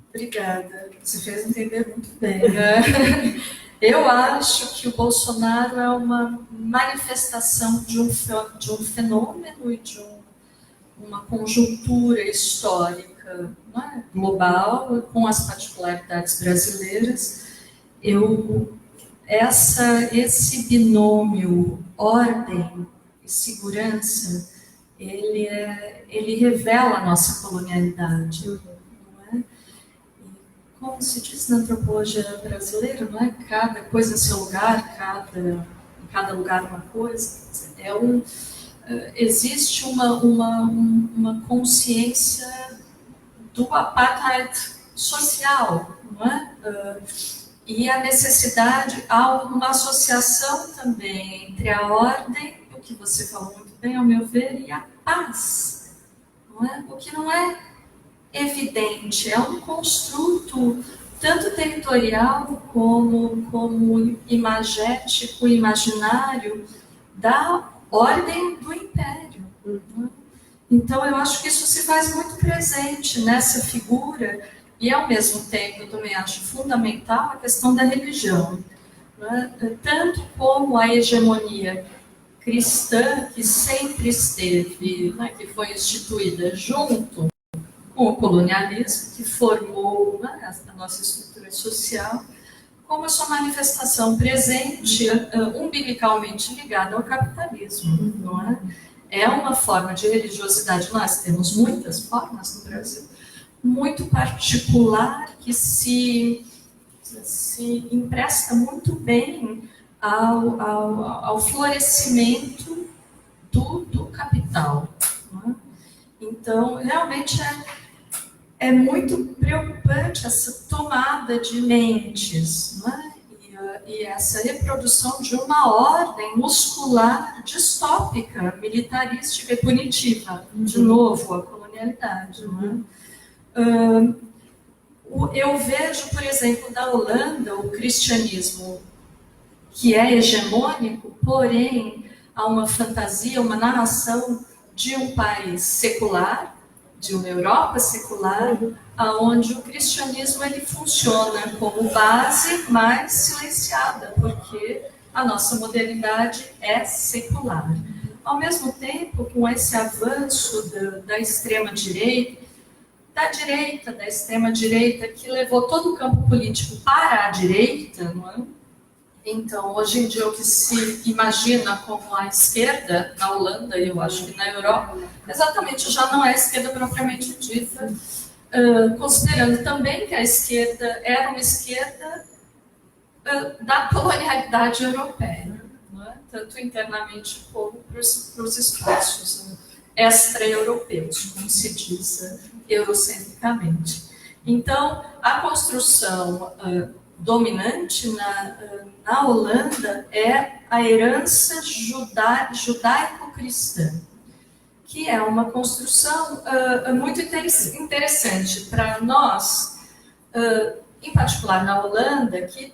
Obrigada, você fez entender muito bem, né? Eu acho que o Bolsonaro é uma manifestação de um fenômeno e de uma conjuntura histórica, né, global, com as particularidades brasileiras. Esse binômio ordem e segurança, ele revela a nossa colonialidade. Não é? Como se diz na antropologia brasileira, não é? Cada coisa em seu lugar, em cada lugar uma coisa. Existe uma consciência do apartheid social, não é? E a necessidade, há uma associação também entre a ordem, o que você falou muito bem, ao meu ver, e a paz, não é? O que não é evidente, é um construto tanto territorial como imagético, imaginário da ordem do império. Então, eu acho que isso se faz muito presente nessa figura, e ao mesmo tempo eu também acho fundamental a questão da religião, né? Tanto como a hegemonia cristã, que sempre esteve, né, que foi instituída junto com o colonialismo, que formou, né, a nossa estrutura social, como a sua manifestação presente, umbilicalmente ligada ao capitalismo, não é? É uma forma de religiosidade, nós temos muitas formas no Brasil, muito particular, que se empresta muito bem ao florescimento do capital. Não é? Então, realmente é muito preocupante essa tomada de mentes, não é? E essa reprodução de uma ordem muscular distópica, militarística e punitiva. De novo, a colonialidade. Não é? Eu vejo, por exemplo, da Holanda, o cristianismo que é hegemônico, porém há uma fantasia, uma narração de um país secular, de uma Europa secular, onde o cristianismo ele funciona como base, mas silenciada, porque a nossa modernidade é secular. Ao mesmo tempo, com esse avanço da extrema-direita, da extrema-direita, que levou todo o campo político para a direita, não é? Então, hoje em dia, o que se imagina como a esquerda na Holanda, e eu acho que na Europa, exatamente já não é a esquerda propriamente dita, considerando também que a esquerda era uma esquerda da colonialidade europeia, não é? Tanto internamente como para os espaços extra-europeus, como se diz eurocentricamente. Então, a construção dominante na Holanda é a herança judaico-cristã. que é uma construção muito interessante para nós, em particular na Holanda, que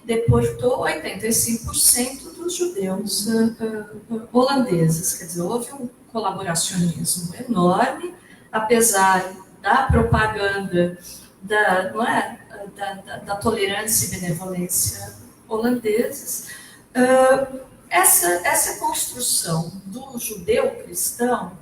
deportou 85% dos judeus holandeses. Quer dizer, houve um colaboracionismo enorme, apesar da propaganda da tolerância e benevolência holandeses. Essa construção do judeu cristão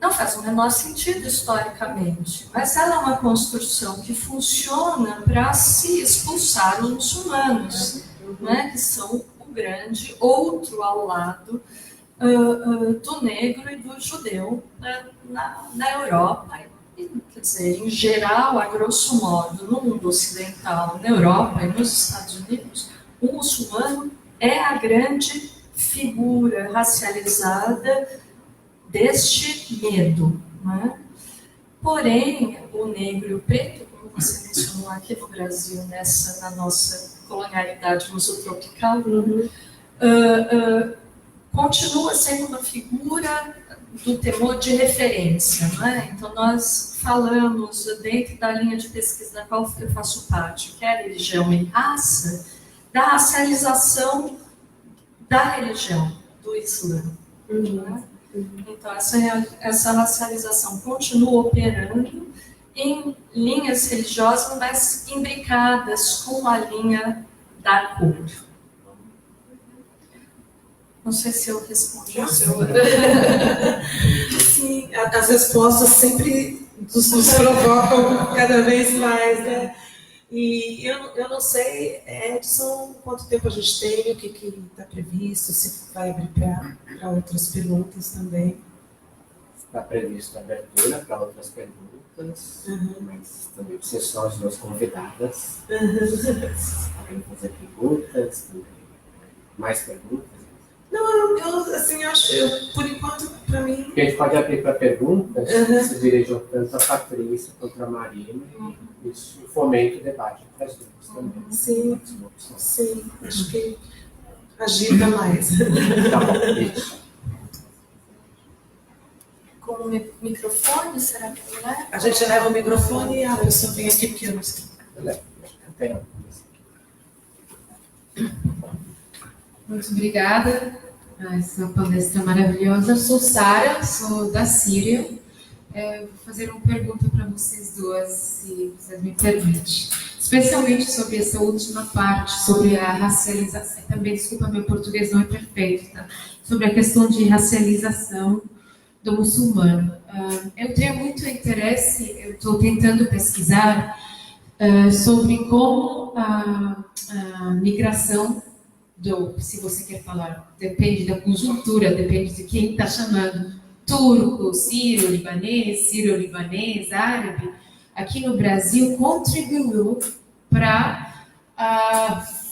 não faz o menor sentido historicamente, mas ela é uma construção que funciona para se expulsar os muçulmanos, né, que são o grande outro ao lado do negro e do judeu na Europa. E, quer dizer, em geral, a grosso modo, no mundo ocidental, na Europa e nos Estados Unidos, o muçulmano é a grande figura racializada deste medo, né? Porém, o negro e o preto, como você mencionou aqui no Brasil, na nossa colonialidade lusotropical, continua sendo uma figura do temor de referência, né? Então, nós falamos dentro da linha de pesquisa da qual eu faço parte, que é a religião e raça, da racialização da religião, do Islã. Né? Então, essa racialização continua operando em linhas religiosas, mas imbricadas com a linha da cor. Não sei se eu respondi a sua. Sim, as respostas sempre nos provocam cada vez mais, né? E eu não sei, Edson, quanto tempo a gente tem, o que está previsto, se vai abrir para outras perguntas também. Está previsto a abertura para outras perguntas, mas também para ser só as duas convidadas. Podem fazer perguntas, também. Mais perguntas? Não, eu acho, por enquanto, para mim... Porque a gente pode abrir para perguntas, se dirigiam tanto a Patrícia quanto a Marina, e isso fomenta o debate entre as duas também. Sim, acho que agita mais. Tá bom, isso. Com o microfone, será que não é? A gente leva o microfone e a pessoa vem aqui, porque eu não sei. Muito obrigada a essa palestra maravilhosa. Eu sou Sara, sou da Síria. Vou fazer uma pergunta para vocês duas, se vocês me permitem. Especialmente sobre essa última parte, sobre a racialização. Também, desculpa, meu português não é perfeito, tá? Sobre a questão de racialização do muçulmano. Eu tenho muito interesse, eu estou tentando pesquisar sobre como a migração se você quer falar, depende da conjuntura, depende de quem está chamando, turco, sírio-libanês, árabe, aqui no Brasil contribuiu para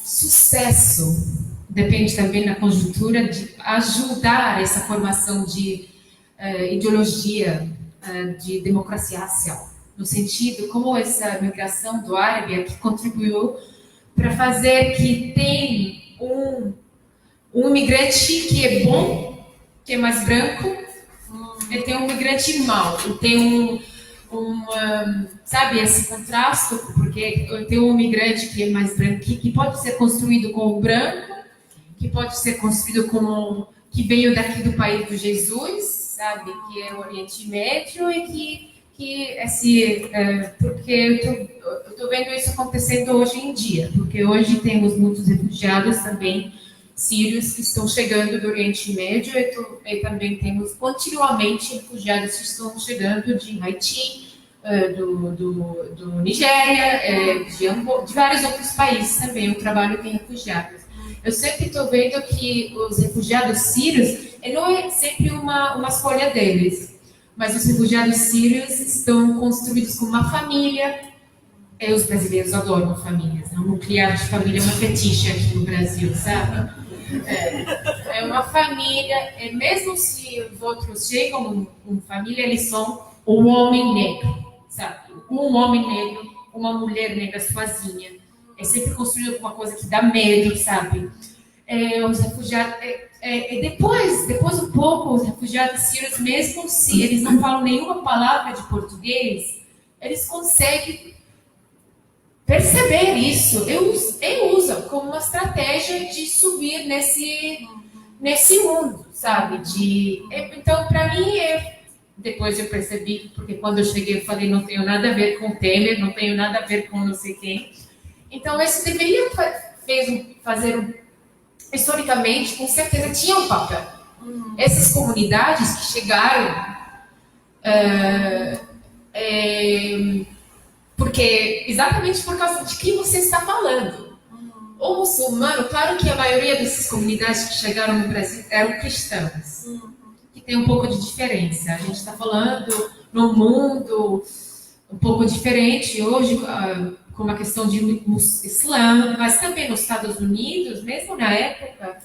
sucesso, depende também da conjuntura, de ajudar essa formação de ideologia de democracia racial, no sentido como essa migração do árabe aqui contribuiu para fazer que tem um imigrante que é bom, que é mais branco, e tem um imigrante mau, e tem sabe, esse contraste, porque tem um imigrante que é mais branco, que pode ser construído como branco, que pode ser construído como que veio daqui do país do Jesus, sabe, que é o Oriente Médio, e porque eu estou vendo isso acontecendo hoje em dia, porque hoje temos muitos refugiados também sírios que estão chegando do Oriente Médio, e também temos continuamente refugiados que estão chegando de Haiti, do Nigéria, de vários outros países também. Eu trabalho com refugiados. Eu sempre estou vendo que os refugiados sírios, não é sempre uma escolha deles, mas os refugiados sírios estão construídos como uma família. Os brasileiros adoram famílias, né? O nuclear de família é uma fetiche aqui no Brasil, sabe? É uma família, mesmo se os outros chegam com família, eles são um homem negro, sabe? Um homem negro, uma mulher negra sozinha. É sempre construído alguma coisa que dá medo, sabe? os refugiados, depois um pouco, os refugiados sírios, mesmo se eles não falam nenhuma palavra de português, eles conseguem perceber isso e usam como uma estratégia de subir nesse mundo, sabe? Então, para mim, depois eu percebi, porque quando eu cheguei eu falei, não tenho nada a ver com o Temer, não tenho nada a ver com não sei quem. Então, esse deveria fazer, historicamente, com certeza tinha um papel. Essas comunidades que chegaram, porque exatamente por causa de que você está falando. O muçulmano, claro que a maioria dessas comunidades que chegaram no Brasil eram cristãs, que tem um pouco de diferença. A gente está falando num mundo um pouco diferente hoje, com a questão de Islã, mas também nos Estados Unidos, mesmo na época,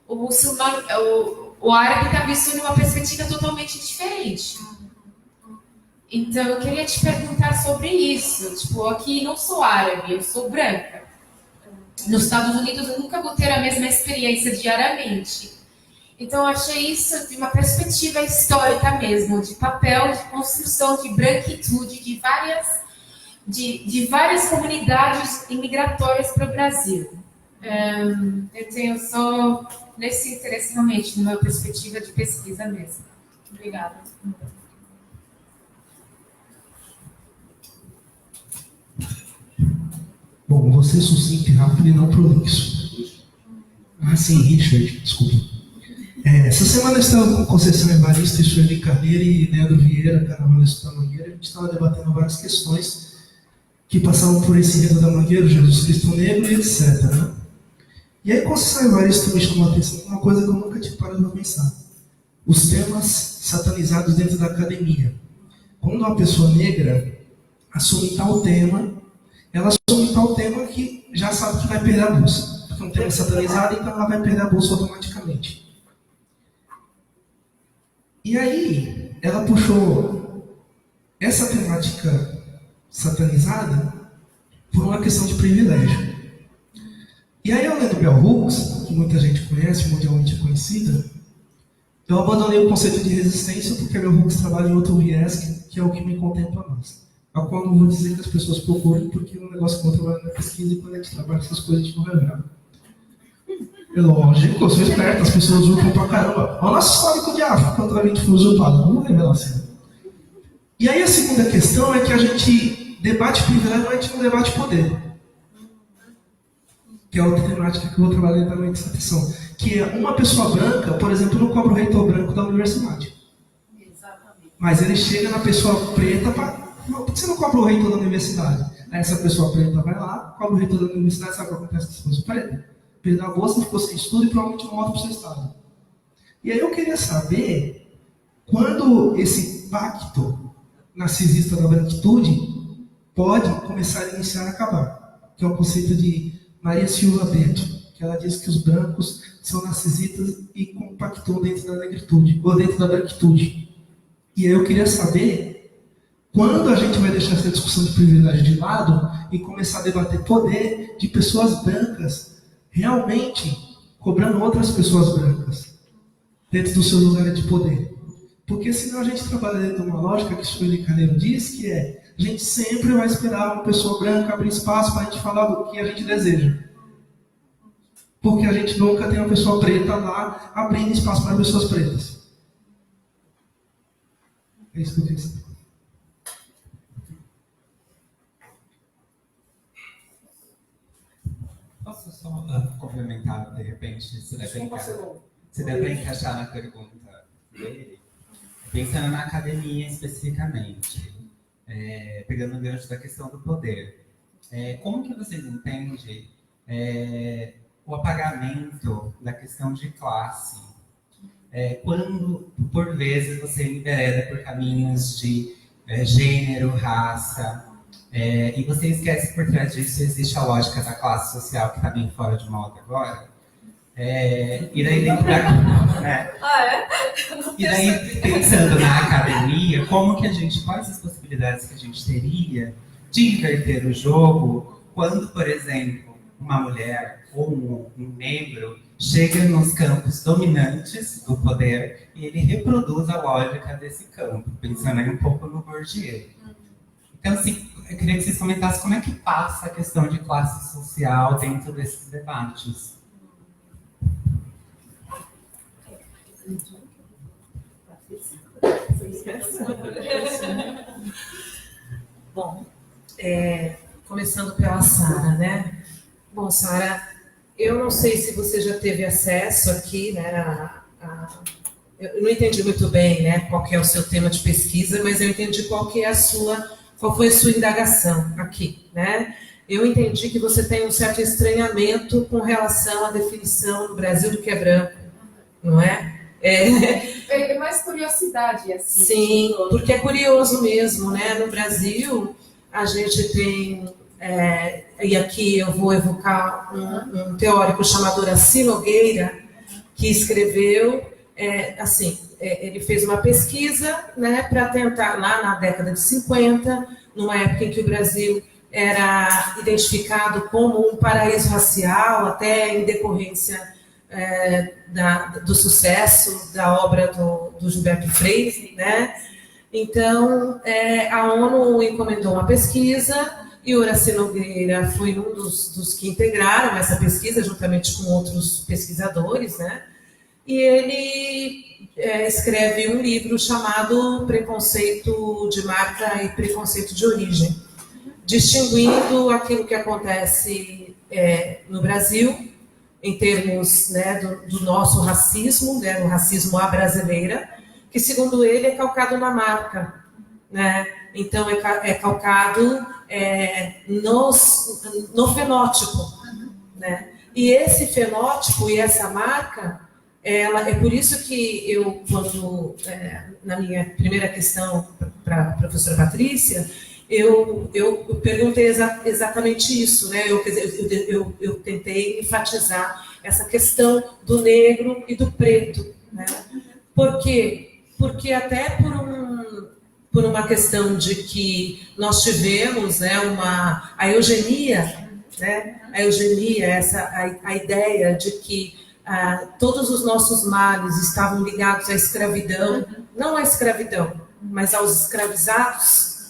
o muçulmano, o árabe está visto numa perspectiva totalmente diferente. Então, eu queria te perguntar sobre isso. Tipo, aqui não sou árabe, eu sou branca. Nos Estados Unidos, eu nunca vou ter a mesma experiência diariamente. Então, eu achei isso de uma perspectiva histórica mesmo, de papel, de construção, de branquitude, de várias comunidades imigratórias para o Brasil. Eu tenho só nesse interesse realmente, numa perspectiva de pesquisa mesmo. Obrigada. Bom, vou ser sucinto e rápido e não prolixo. Sim, Richard, desculpa. Essa semana eu estava com Conceição Evaristo, Sueli Carneiro e Leandro Vieira, Carnavalesco da Mangueira. A gente estava debatendo várias questões que passavam por esse enredo da Mangueira, Jesus Cristo Negro e etc. Né? E aí Conceição Evaristo me chamou a atenção para uma coisa que eu nunca tinha parado para pensar. Os temas satanizados dentro da academia. Quando uma pessoa negra assume tal tema, ela assume tal tema que já sabe que vai perder a bolsa. Porque é um tema satanizado, então ela vai perder a bolsa automaticamente. E aí, ela puxou essa temática satanizada por uma questão de privilégio. E aí, eu lendo Bell Hooks, que muita gente conhece, mundialmente é conhecida, eu abandonei o conceito de resistência porque Bell Hooks trabalha em outro viés, que é o que me contempla mais. A qual não vou dizer que as pessoas procurem, porque é um negócio que eu trabalho na pesquisa e quando a gente trabalha essas coisas a gente não revela. É lógico, eu sou esperto, as pessoas usurpam pra caramba. Olha o nosso histórico de África, quando a gente foi usurpado, não vou revelar assim. E aí a segunda questão é que a gente debate privilégio, mas a gente não debate poder. Que é outra temática que eu vou trabalhar também nessa questão. Que é uma pessoa branca, por exemplo, não cobra o reitor branco da universidade. Exatamente. Mas ele chega na pessoa preta para... Por que você não cobra o reitor da universidade? Aí essa pessoa preta vai lá, cobra o reitor da universidade, sabe o que acontece com essa pessoa preta? Perdeu a bolsa, ficou sem estudo e provavelmente não volta para o seu estado. E aí eu queria saber quando esse pacto narcisista da branquitude pode começar a iniciar a acabar. Que é o conceito de Maria Silva Bento, que ela diz que os brancos são narcisistas e compactuam dentro da negritude, ou dentro da branquitude. E aí eu queria saber quando a gente vai deixar essa discussão de privilégio de lado e começar a debater poder de pessoas brancas realmente cobrando outras pessoas brancas dentro do seu lugar de poder. Porque senão a gente trabalha dentro de uma lógica que o Sueli Carneiro diz, que é a gente sempre vai esperar uma pessoa branca abrir espaço para a gente falar do que a gente deseja. Porque a gente nunca tem uma pessoa preta lá abrindo espaço para pessoas pretas. É isso que eu queria saber. Posso só complementar, de repente, se der para encaixar na pergunta dele, pensando na academia especificamente, pegando o gancho da questão do poder. Como que vocês entendem o apagamento da questão de classe? Quando, por vezes, você envereda por caminhos de gênero, raça, e você esquece que por trás disso existe a lógica da classe social que está bem fora de moda agora. E daí dentro e daí pensando na academia, quais as possibilidades que a gente teria de inverter o jogo quando, por exemplo, uma mulher ou um negro chega nos campos dominantes do poder e ele reproduz a lógica desse campo, pensando aí um pouco no Bourdieu. Então, assim, eu queria que vocês comentassem como é que passa a questão de classe social dentro desses debates. Bom, começando pela Sara, né? Bom, Sara, eu não sei se você já teve acesso aqui, né? Eu não entendi muito bem, né, qual que é o seu tema de pesquisa, mas eu entendi qual foi a sua indagação aqui, né? Eu entendi que você tem um certo estranhamento com relação à definição no Brasil do que é branco, não é? É mais curiosidade, assim. Sim, porque é curioso mesmo, né? No Brasil, a gente tem, e aqui eu vou evocar um teórico chamado Horaci Nogueira, que escreveu, ele fez uma pesquisa, né, para tentar, lá na década de 50, numa época em que o Brasil era identificado como um paraíso racial, até em decorrência do sucesso da obra do Gilberto Freire, né? Então, a ONU encomendou uma pesquisa e Horaci Nogueira foi um dos que integraram essa pesquisa, juntamente com outros pesquisadores, né? E ele escreve um livro chamado Preconceito de Marca e Preconceito de Origem, distinguindo aquilo que acontece no Brasil, em termos, né, do nosso racismo, né, no racismo à brasileira, que, segundo ele, é calcado na marca, né? Então, é calcado no fenótipo, né? E esse fenótipo e essa marca, é por isso que eu, quando, na minha primeira questão para a professora Patrícia, eu perguntei exatamente isso, né? Eu tentei enfatizar essa questão do negro e do preto, né? Por quê? Porque até por uma questão de que nós tivemos, né, a eugenia, né? A eugenia, a ideia de que todos os nossos males estavam ligados à escravidão, não à escravidão, mas aos escravizados,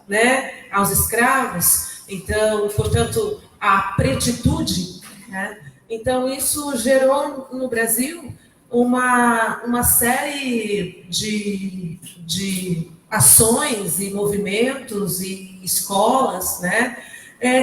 né, aos escravos. Então, portanto, a pretitude, né? Então, isso gerou no Brasil uma série de ações e movimentos e escolas, né,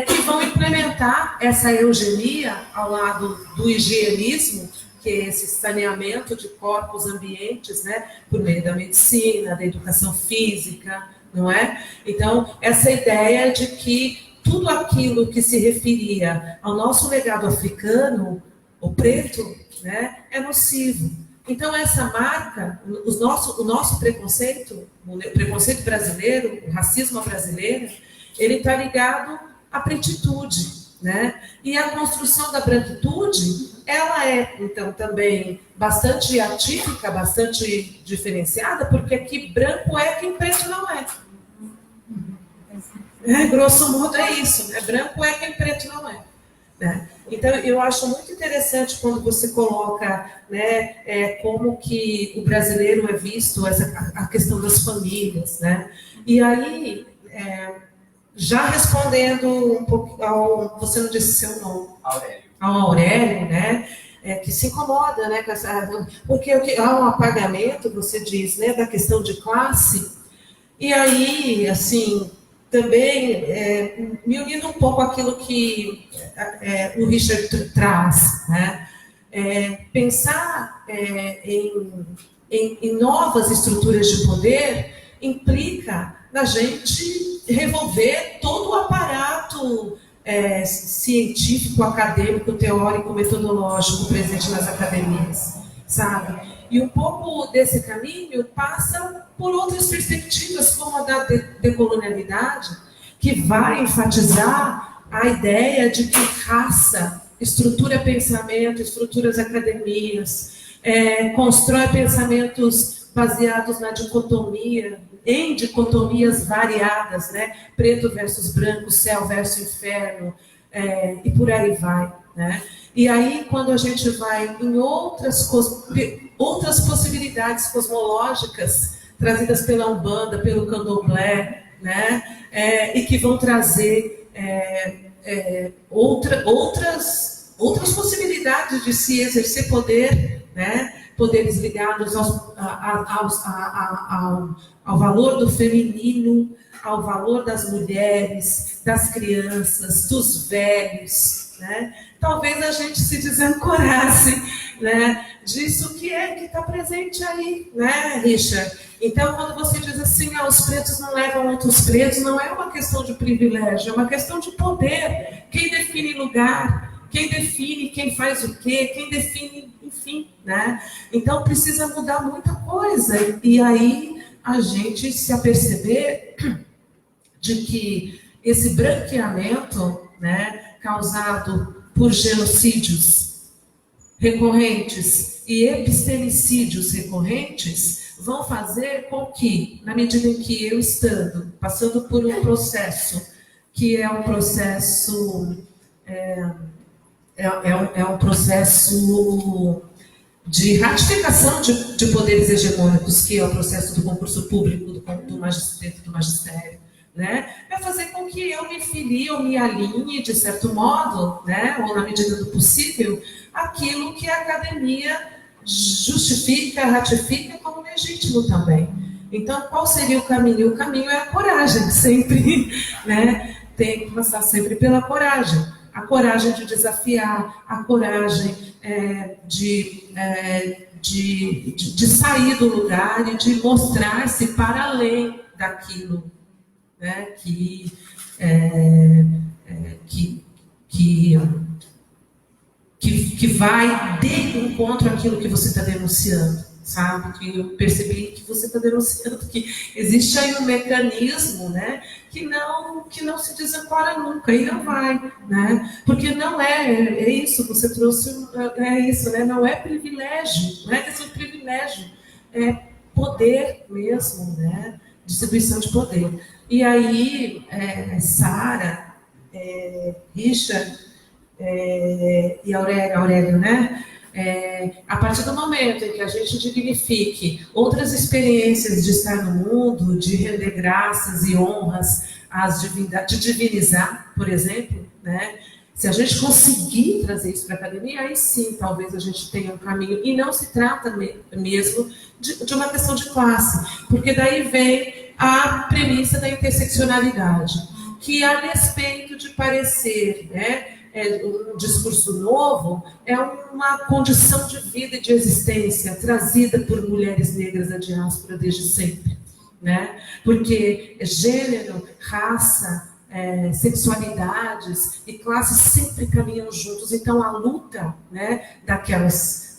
que vão implementar essa eugenia ao lado do higienismo, que é esse saneamento de corpos, ambientes, né, por meio da medicina, da educação física, não é? Então, essa ideia de que tudo aquilo que se referia ao nosso legado africano, o preto, né, é nocivo. Então, essa marca, o nosso preconceito, o preconceito brasileiro, o racismo brasileiro, ele está ligado à pretitude, né? E a construção da branquitude, ela é, então, também bastante atípica, bastante diferenciada, porque aqui branco é quem preto não é. Grosso modo é isso, né? Branco é quem preto não é. Né? Então, eu acho muito interessante quando você coloca, né, como que o brasileiro é visto, a questão das famílias, né? E aí, já respondendo um pouco você não disse seu nome, ao Aurélio, né, que se incomoda, né, com porque há um apagamento, você diz, né, da questão de classe, e aí, assim, também me unindo um pouco àquilo que o Richard traz, né? Pensar em novas estruturas de poder implica na gente revolver todo o aparato científico, acadêmico, teórico, metodológico presente nas academias, sabe? E um pouco desse caminho passa por outras perspectivas, como a da decolonialidade, que vai enfatizar a ideia de que raça estrutura pensamento, estrutura as academias, constrói pensamentos baseados na dicotomia, em dicotomias variadas, né? Preto versus branco, céu versus inferno, e por aí vai, né? E aí, quando a gente vai em outras possibilidades cosmológicas trazidas pela Umbanda, pelo Candomblé, né? E que vão trazer outras possibilidades de se exercer poder, né? Poderes ligados ao valor do feminino, ao valor das mulheres, das crianças, dos velhos, né? Talvez a gente se desancorasse, né, disso que está presente aí, né, Richard? Então, quando você diz assim, os pretos não levam outros pretos, não é uma questão de privilégio, é uma questão de poder. Quem define lugar, quem define quem faz o quê, quem define, enfim, né? Então, precisa mudar muita coisa. E aí, a gente se aperceber de que esse branqueamento, né, causado por genocídios recorrentes e epistemicídios recorrentes vão fazer com que, na medida em que eu estando passando por um processo que é um processo um processo de ratificação de poderes hegemônicos, que é o processo do concurso público, do magistério, né? Vai fazer com que eu me filie ou me alinhe, de certo modo, né? Ou na medida do possível, aquilo que a academia justifica, ratifica como legítimo também. Então, qual seria o caminho? O caminho é a coragem, sempre, né? Tem que passar sempre pela coragem. A coragem de desafiar, a coragem de sair do lugar e de mostrar-se para além daquilo, né, que vai de encontro àquilo que você está denunciando, sabe? Que eu percebi que você está denunciando que existe aí um mecanismo, né, que não se desancora nunca e não vai, né? Porque não é isso, você trouxe, isso, né? Não é privilégio, não é questão de privilégio, é poder mesmo, né? Distribuição de poder. E aí, Sara, Richard e Aurélio, né? A partir do momento em que a gente dignifique outras experiências de estar no mundo, de render graças e honras às divindades, de divinizar, por exemplo, né? Se a gente conseguir trazer isso para a academia, aí sim, talvez a gente tenha um caminho. E não se trata mesmo de uma questão de classe, porque daí vem a premissa da interseccionalidade, que a despeito de parecer, né, um discurso novo, é uma condição de vida e de existência trazida por mulheres negras da diáspora desde sempre, né? Porque gênero, raça, sexualidades e classes sempre caminham juntos. Então a luta, né, daquelas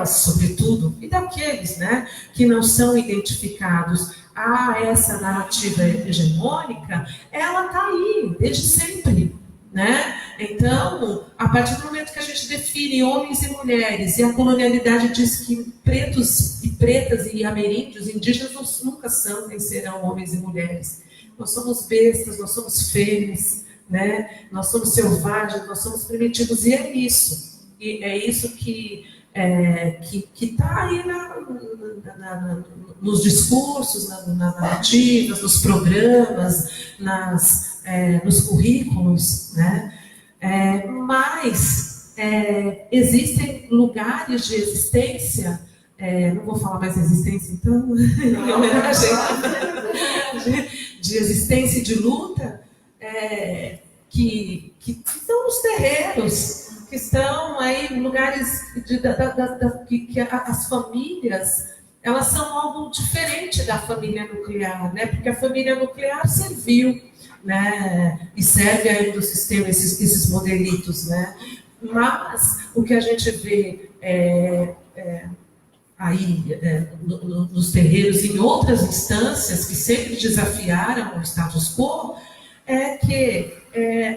sobretudo, e daqueles, né, que não são identificados a essa narrativa hegemônica, ela está aí desde sempre, né? Então, a partir do momento que a gente define homens e mulheres, e a colonialidade diz que pretos e pretas e ameríndios, indígenas nunca são nem serão homens e mulheres. Nós somos bestas, nós somos fêmeas, né? Nós somos selvagens, nós somos primitivos, e é isso. E é isso que está aí nos discursos, nas narrativas, nos programas, nos currículos, né? Mas existem lugares de existência, não vou falar mais existência, então, em homenagem de existência e de luta, que estão nos terreiros, que estão aí em lugares que as famílias, elas são algo diferente da família nuclear, né? Porque a família nuclear serviu, né? E serve aí do sistema esses modelitos, né? Mas o que a gente vê nos terreiros e em outras instâncias que sempre desafiaram o status quo é que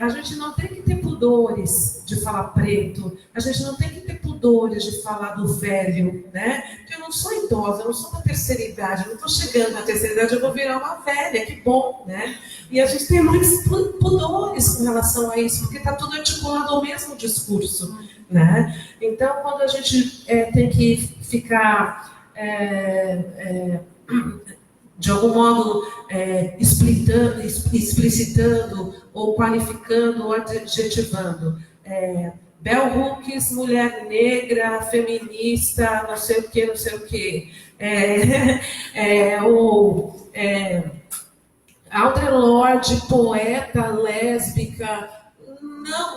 a gente não tem que ter pudores de falar preto, a gente não tem que ter pudores pudores de falar do velho, né? Porque eu não sou idosa, eu não sou da terceira idade, eu não estou chegando na terceira idade, eu vou virar uma velha, que bom, né? E a gente tem muitos pudores com relação a isso, porque está tudo articulado ao mesmo discurso, né? Então, quando a gente tem que ficar, de algum modo, explicitando, ou qualificando, ou adjetivando, Bell Hooks, mulher negra, feminista, não sei o quê, não sei o quê. Audre Lorde, poeta, lésbica.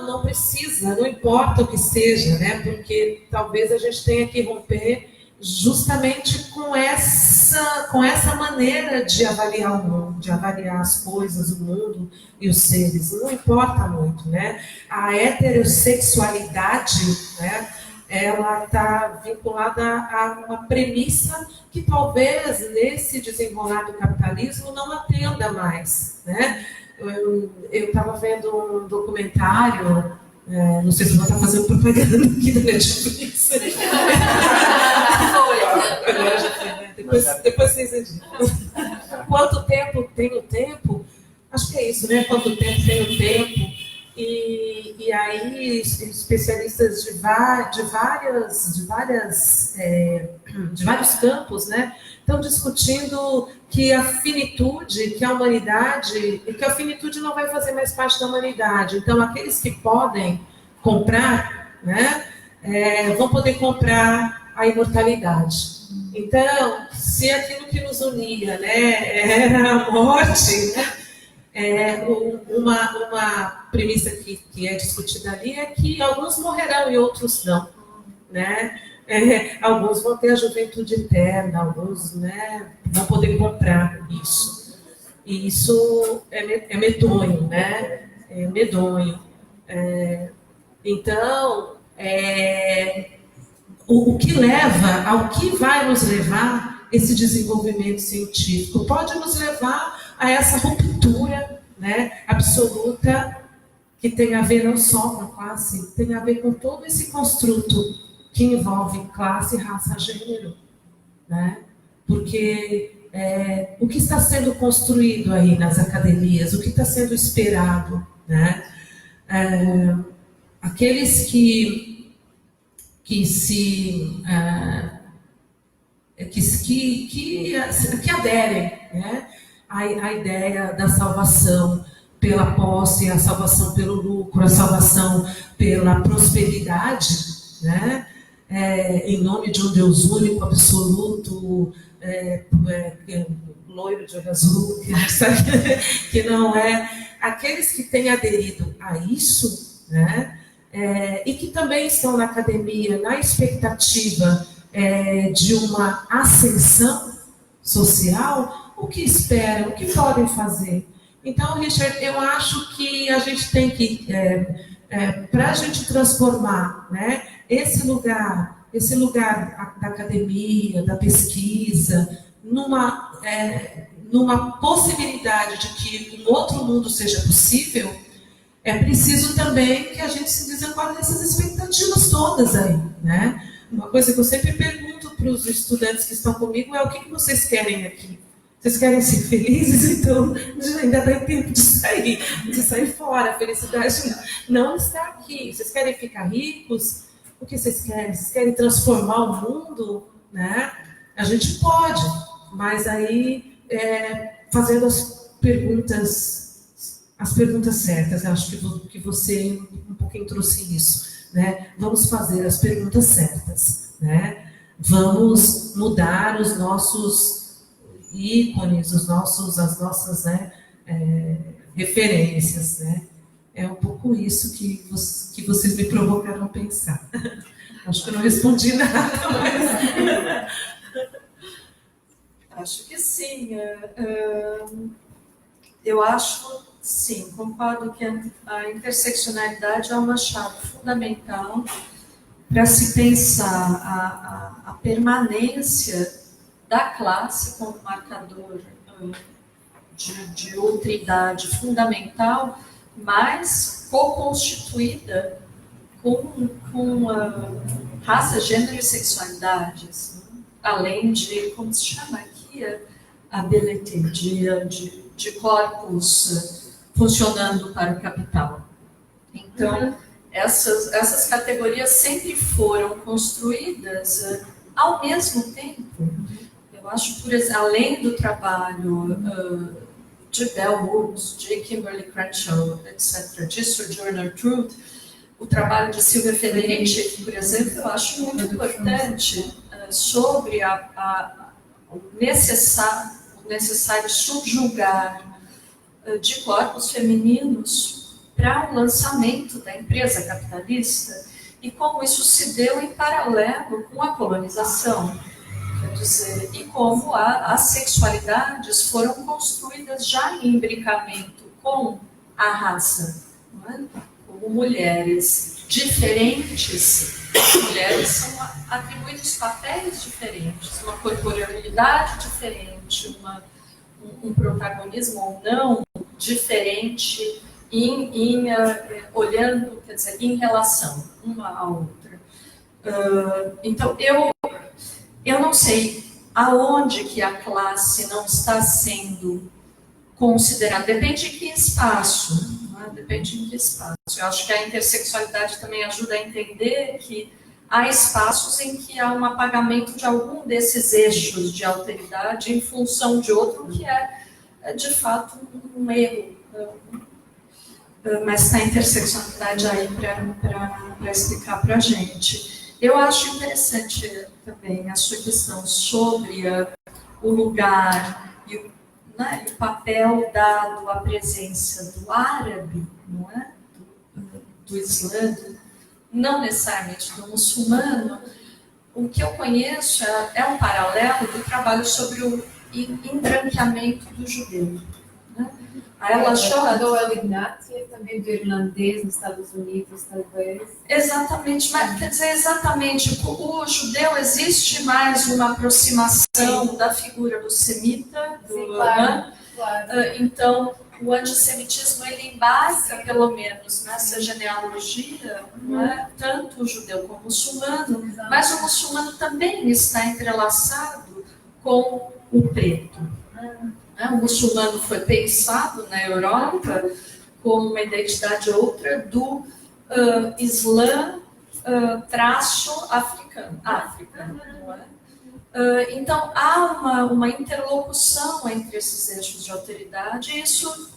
Não precisa, não importa o que seja, né? Porque talvez a gente tenha que romper justamente com essa maneira de avaliar o mundo, de avaliar as coisas, o mundo e os seres. Não importa muito, né? A heterossexualidade, né, ela está vinculada a uma premissa que talvez nesse desenrolar do capitalismo não atenda mais, né? Eu estava vendo um documentário, não sei se vou estar fazendo propaganda aqui da Netflix. Depois vocês editam. Quanto tempo tem o tempo? Acho que é isso, né? Quanto tempo tem o tempo? E aí, especialistas de vários campos, né, estão discutindo que a finitude, que a finitude não vai fazer mais parte da humanidade. Então, aqueles que podem comprar, né, vão poder comprar a imortalidade. Então, se aquilo que nos unia, né, era a morte, né, uma premissa que é discutida ali é que alguns morrerão e outros não, né? Alguns vão ter a juventude eterna, alguns, né, vão poder comprar isso. E isso é medonho, né? É medonho. Então, o que leva, ao que vai nos levar esse desenvolvimento científico? Pode nos levar a essa ruptura, né, absoluta, que tem a ver não só com a classe, tem a ver com todo esse construto que envolve classe, raça, gênero, né? Porque o que está sendo construído aí nas academias, o que está sendo esperado, né? Aqueles que aderem, né, a ideia da salvação pela posse, a salvação pelo lucro, a salvação pela prosperidade, né? Em nome de um Deus único, absoluto, loiro de olho azul, que não é. Aqueles que têm aderido a isso, né? E que também estão na academia na expectativa de uma ascensão social, o que esperam, o que podem fazer? Então, Richard, eu acho que a gente tem que, para a gente transformar, né, esse lugar da academia, da pesquisa, numa possibilidade de que um outro mundo seja possível, é preciso também que a gente se desenvolva dessas expectativas todas aí, né? Uma coisa que eu sempre pergunto para os estudantes que estão comigo é: o que vocês querem aqui? Vocês querem ser felizes? Então, ainda dá tempo de sair fora. A felicidade não está aqui. Vocês querem ficar ricos? O que vocês querem? Vocês querem transformar o mundo? Né? A gente pode, mas aí fazendo as perguntas certas. Eu acho que você um pouquinho trouxe isso, né? Vamos fazer as perguntas certas, né? Vamos mudar os nossos ícones, as nossas, né, referências, né? É um pouco isso que vocês me provocaram a pensar. Acho que eu não respondi nada, mas... Acho que sim. Eu acho, sim, concordo que a interseccionalidade é uma chave fundamental para se pensar a permanência da classe como marcador de outra idade fundamental, mas co-constituída com raça, gênero e sexualidades, né? Além de, como se chama aqui, a BLT, de corpos funcionando para o capital. Então, essas categorias sempre foram construídas ao mesmo tempo. Eu acho, por exemplo, além do trabalho de Bell Hooks, de Kimberly Crenshaw, etc., de Sojourner Truth, o trabalho de Silvia Federici, por exemplo, eu acho muito importante sobre o necessário subjugar de corpos femininos para o lançamento da empresa capitalista e como isso se deu em paralelo com a colonização. Quer dizer, e como as sexualidades foram construídas já em imbricamento com a raça, não é? Como mulheres diferentes, mulheres são atribuídos papéis diferentes, uma corporealidade diferente, um protagonismo ou não diferente olhando, quer dizer, em relação uma à outra. Então, eu não sei aonde que a classe não está sendo considerada. Depende de que espaço. Né? Depende de que espaço. Eu acho que a intersexualidade também ajuda a entender que há espaços em que há um apagamento de algum desses eixos de alteridade em função de outro, que é de fato, um erro. Mas está a intersexualidade aí para explicar para a gente. Eu acho interessante também a sua questão sobre o lugar e o papel dado à presença do árabe, não é? do Islã, não necessariamente do muçulmano. O que eu conheço é um paralelo do trabalho sobre o embranqueamento do judeu. Né? Ela chora do El Ignacio, também do irlandês nos Estados Unidos, talvez. Exatamente, mas quer dizer, exatamente, o judeu existe mais uma aproximação da figura do semita, Claro. Então o antissemitismo ele embarca pelo menos nessa genealogia, né, tanto o judeu como o muçulmano, mas o muçulmano também está entrelaçado com o preto. O muçulmano foi pensado na Europa como uma identidade outra do Islã traço africano. Não é? Então, há uma interlocução entre esses eixos de alteridade e isso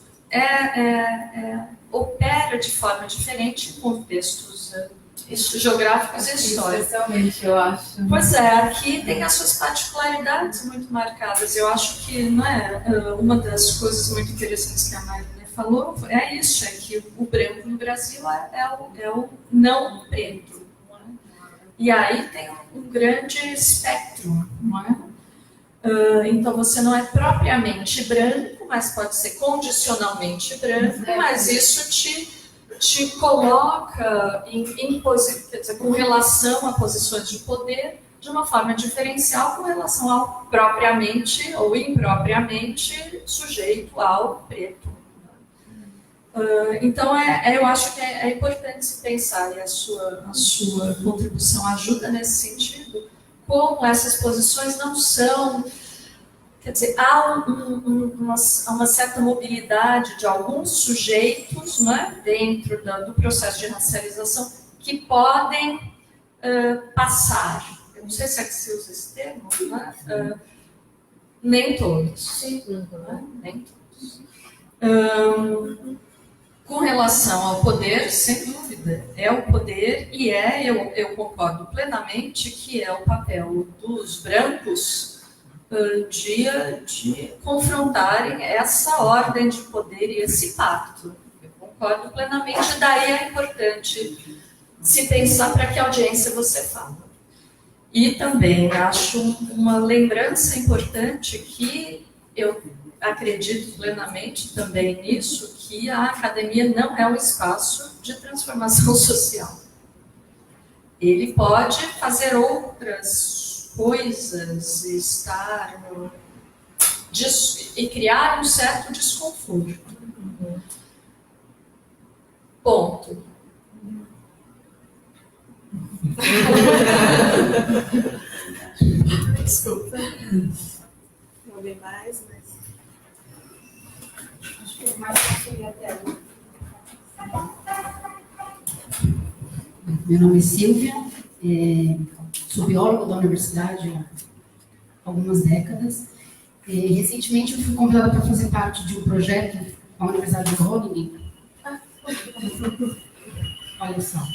opera de forma diferente em contextos geográficos e históricos. Especialmente, eu acho. Pois é, aqui tem as suas particularidades muito marcadas. Eu acho que uma das coisas muito interessantes que a Marina falou é isso, é que o branco no Brasil é o não preto. Não é? E aí tem um grande espectro. Não é? Então você não é propriamente branco, mas pode ser condicionalmente branco, mas isso te coloca quer dizer, com relação a posições de poder de uma forma diferencial com relação ao propriamente ou impropriamente sujeito ao preto. Então, eu acho que é importante se pensar, e a sua contribuição ajuda nesse sentido, como essas posições não são. Quer dizer, há uma certa mobilidade de alguns sujeitos, né, dentro do processo de racialização que podem passar. Eu não sei se é que se usa esse termo, né? Nem todos. Né? Nem todos. Com relação ao poder, sem dúvida, é o poder e eu concordo plenamente que é o papel dos brancos de confrontarem essa ordem de poder e esse pacto. Eu concordo plenamente, daí é importante se pensar para que audiência você fala. E também acho uma lembrança importante que eu acredito plenamente também nisso, que a academia não é um espaço de transformação social. Ele pode fazer outras coisas e criar um certo desconforto. Ponto. Desculpa. Não vem mais, mas... Acho que mais seria até. Meu nome é Silvia, sou bióloga da universidade há algumas décadas. Recentemente eu fui convidada para fazer parte de um projeto com a Universidade de Groningen. Olha só.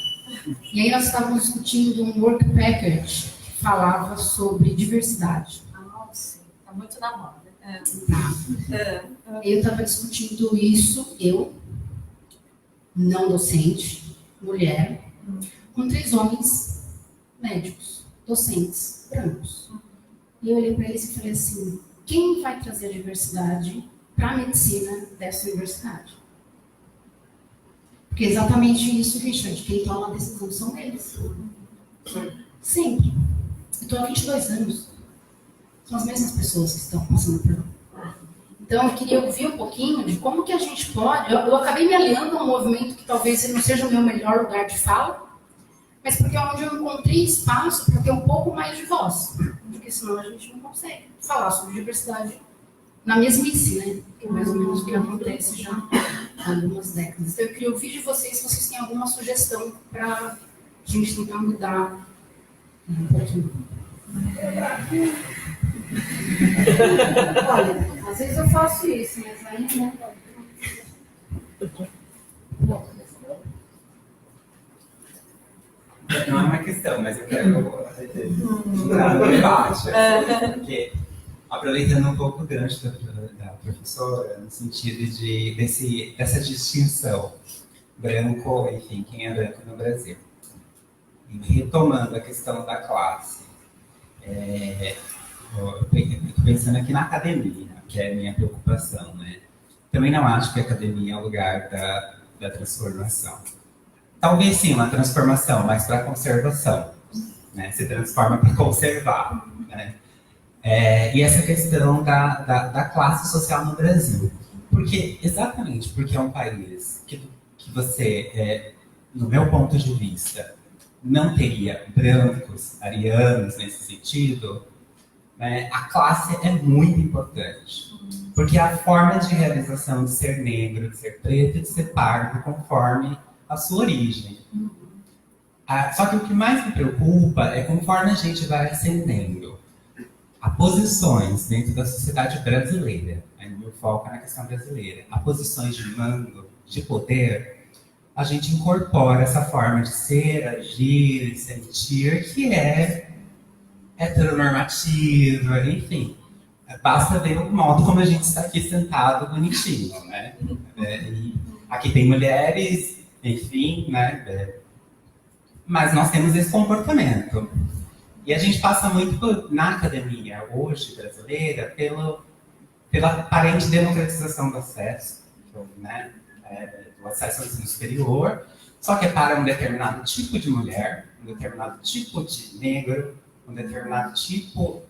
E aí nós estávamos discutindo um work package que falava sobre diversidade. Nossa, está muito na moda. Eu estava discutindo isso, eu, não docente, mulher, com 3 homens médicos, docentes, brancos. E eu olhei para eles e falei assim, quem vai trazer a diversidade para a medicina dessa universidade? Porque é exatamente isso, Richard, quem toma a decisão são eles. Sempre. Eu estou há 22 anos. São as mesmas pessoas que estão passando por lá. Então, eu queria ouvir um pouquinho de como que a gente pode... Eu acabei me aliando a um movimento que talvez não seja o meu melhor lugar de fala, mas porque é onde eu encontrei espaço para ter um pouco mais de voz. Porque senão a gente não consegue falar sobre diversidade na mesmice, né? Que é mais ou menos o que acontece já há algumas décadas. Então, eu queria ouvir de vocês se vocês têm alguma sugestão para a gente tentar mudar um pouquinho. Olha, às vezes eu faço isso, mas aí, né? Não é uma questão, mas eu quero entrar no debate. Porque, aproveitando um pouco o gancho da professora, no sentido dessa distinção branco, enfim, quem é branco no Brasil. E retomando a questão da classe, eu estou pensando aqui na academia, que é a minha preocupação, né? Também não acho que a academia é o lugar da transformação. Talvez sim, uma transformação, mas para conservação, né? Se transforma para conservar, né? E essa questão da classe social no Brasil. Exatamente porque é um país que você, no meu ponto de vista, não teria brancos, arianos nesse sentido, né? A classe é muito importante. Porque é a forma de realização de ser negro, de ser preto e de ser pardo conforme a sua origem. Só que o que mais me preocupa é conforme a gente vai ascendendo a posições dentro da sociedade brasileira, aí o meu foco é na questão brasileira, a posições de mando, de poder, a gente incorpora essa forma de ser, agir e sentir que é heteronormativa, enfim. Basta ver o modo como a gente está aqui sentado bonitinho, né? E aqui tem mulheres, enfim, né? Mas nós temos esse comportamento. E a gente passa muito na academia hoje brasileira pela aparente democratização do acesso, né? Do acesso ao ensino superior, só que é para um determinado tipo de mulher, um determinado tipo de negro, um determinado tipo...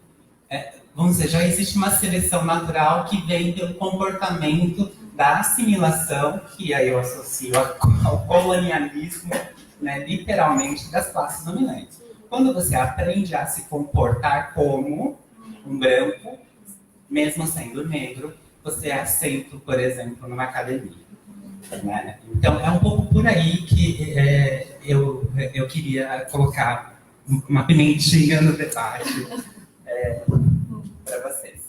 vamos dizer, já existe uma seleção natural que vem pelo comportamento da assimilação, que aí eu associo ao colonialismo, né, literalmente, das classes dominantes. Quando você aprende a se comportar como um branco, mesmo sendo negro, você é aceito, por exemplo, numa academia. Né? Então, é um pouco por aí que eu queria colocar uma pimentinha no debate para vocês.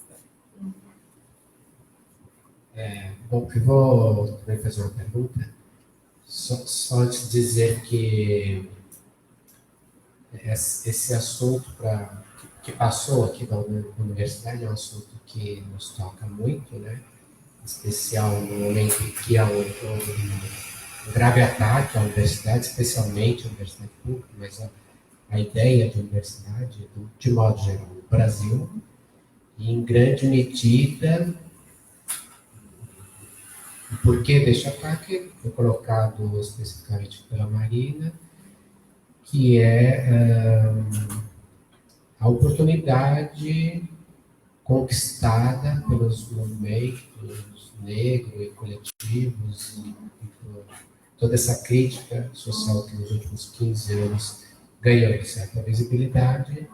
Bom, eu vou também fazer uma pergunta. Só antes de dizer que esse assunto que passou aqui da universidade é um assunto que nos toca muito, né? Em especial no momento em que há um grave ataque à universidade, especialmente à universidade pública, mas a ideia de universidade, de modo geral, no Brasil, e em grande medida, o porquê deste ataque foi colocado especificamente pela Marina, que é a oportunidade conquistada pelos movimentos negros e coletivos, e por toda essa crítica social que nos últimos 15 anos ganhando certa visibilidade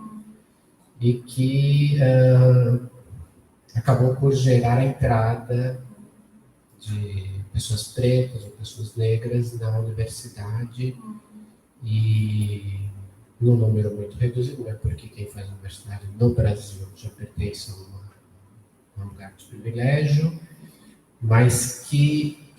e que acabou por gerar a entrada de pessoas pretas ou pessoas negras na universidade e num número muito reduzido, né? Porque quem faz universidade no Brasil já pertence a um lugar de privilégio, mas que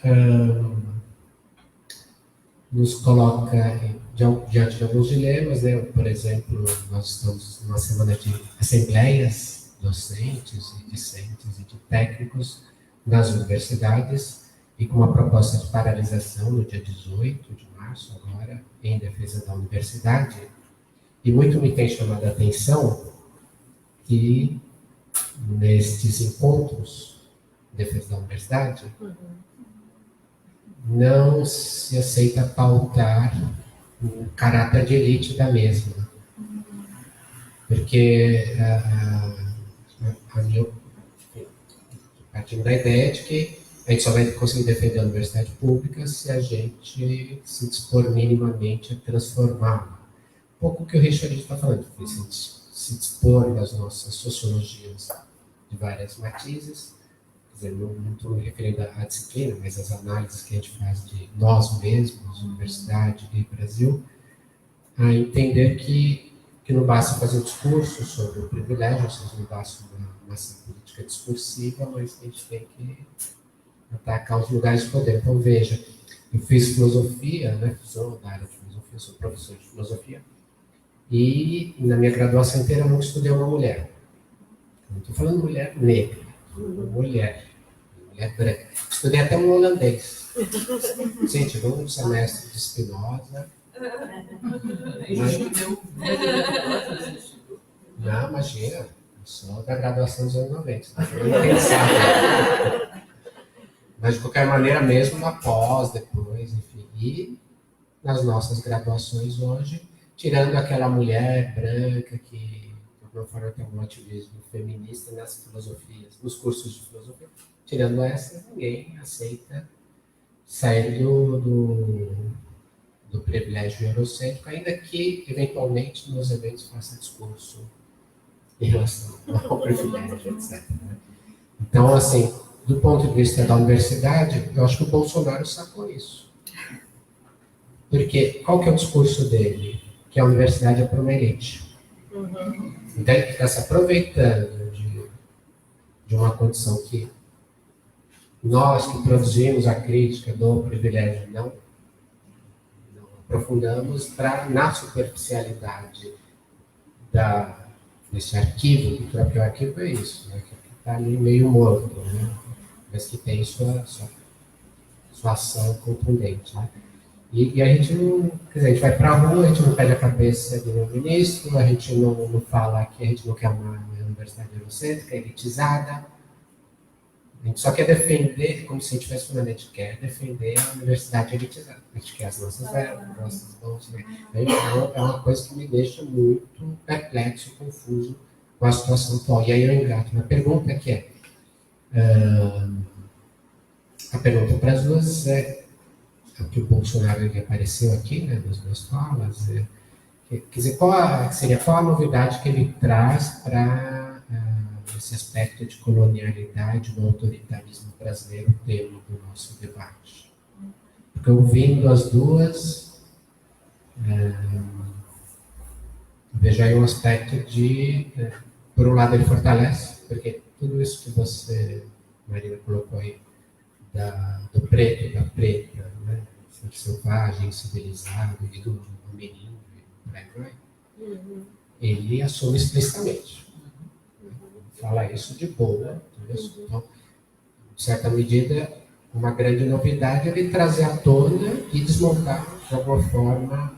nos coloca diante de alguns dilemas, né? Por exemplo, nós estamos numa semana de assembleias docentes e discentes e de técnicos nas universidades e com uma proposta de paralisação no dia 18 de março, agora, em defesa da universidade. E muito me tem chamado a atenção que nestes encontros de defesa da universidade não se aceita pautar o caráter de elite da mesma. Porque partindo da ideia de que a gente só vai conseguir defender a universidade pública se a gente se dispor minimamente a transformá-la. Um pouco o que o Richard está falando, se dispor das nossas sociologias de várias matizes, quer dizer, não estou me referindo à disciplina, mas às análises que a gente faz de nós mesmos, universidade e Brasil, a entender que não basta fazer um discurso sobre o privilégio, ou seja, não basta uma ação política discursiva, mas a gente tem que atacar os lugares de poder. Então, veja, eu fiz filosofia, né, sou da área de filosofia, sou professor de filosofia, e na minha graduação inteira eu nunca estudei uma mulher. Não estou falando mulher negra, mulher branca. Estudei até um holandês. Sim, tive um semestre de Spinoza. Não, imagina, eu sou da graduação dos anos 90. Mas de qualquer maneira, mesmo na pós, depois, enfim. E nas nossas graduações hoje, tirando aquela mulher branca que, de alguma forma, tem um ativismo feminista nas filosofias, nos cursos de filosofia, tirando essa, ninguém aceita sair do privilégio eurocêntrico, ainda que, eventualmente, nos eventos faça discurso em relação ao privilégio, etc. Então, assim, do ponto de vista da universidade, eu acho que o Bolsonaro sacou isso. Porque qual que é o discurso dele? Que a universidade é para uma elite. Então, ele está se aproveitando de uma condição que nós que produzimos a crítica do privilégio não aprofundamos para, na superficialidade desse arquivo, que o próprio arquivo é isso, né? Que está ali meio morto, né? Mas que tem sua ação contundente. Né? E a gente não, quer dizer, a gente vai para a rua, a gente não pede a cabeça de nenhum ministro, a gente não fala que a gente não quer uma universidade eurocêntrica, elitizada. A gente só quer defender, como se a gente tivesse falando, a gente quer defender a universidade elitizada. A gente quer as nossas verbas, as nossas bolsas. Né? É uma coisa que me deixa muito perplexo, confuso com a situação atual. E aí eu engato na pergunta que é, a pergunta para as duas é, que o Bolsonaro ele apareceu aqui, né, nas duas falas, quer dizer, qual a novidade que ele traz para esse aspecto de colonialidade do autoritarismo brasileiro, tema do nosso debate? Porque ouvindo as duas, vejo aí um aspecto de, por um lado ele fortalece, porque tudo isso que você, Marina, colocou aí, do preto, da preta, né? Ser selvagem, civilizado, e do menino, ele assume explicitamente. Fala isso de boa. Então, em certa medida, uma grande novidade é ele trazer à tona e desmontar, de alguma forma,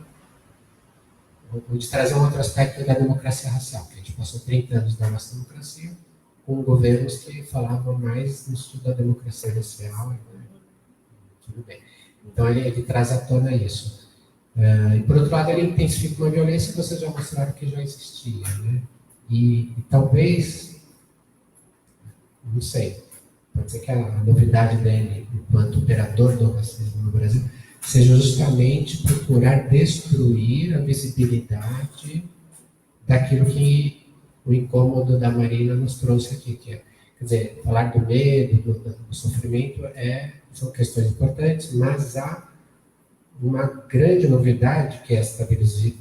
ou de trazer um outro aspecto da democracia racial, que a gente passou 30 anos da nossa democracia, com governos que falavam mais no estudo da democracia racial, né? Tudo bem. Então, ele traz à tona isso. E, por outro lado, ele intensifica uma violência que vocês já mostraram que já existia. Né? E talvez, não sei, pode ser que a novidade dele, enquanto operador do racismo no Brasil, seja justamente procurar destruir a visibilidade daquilo que o incômodo da Marina nos trouxe aqui, que é, quer dizer, falar do medo, do sofrimento, são questões importantes, mas há uma grande novidade, que é essa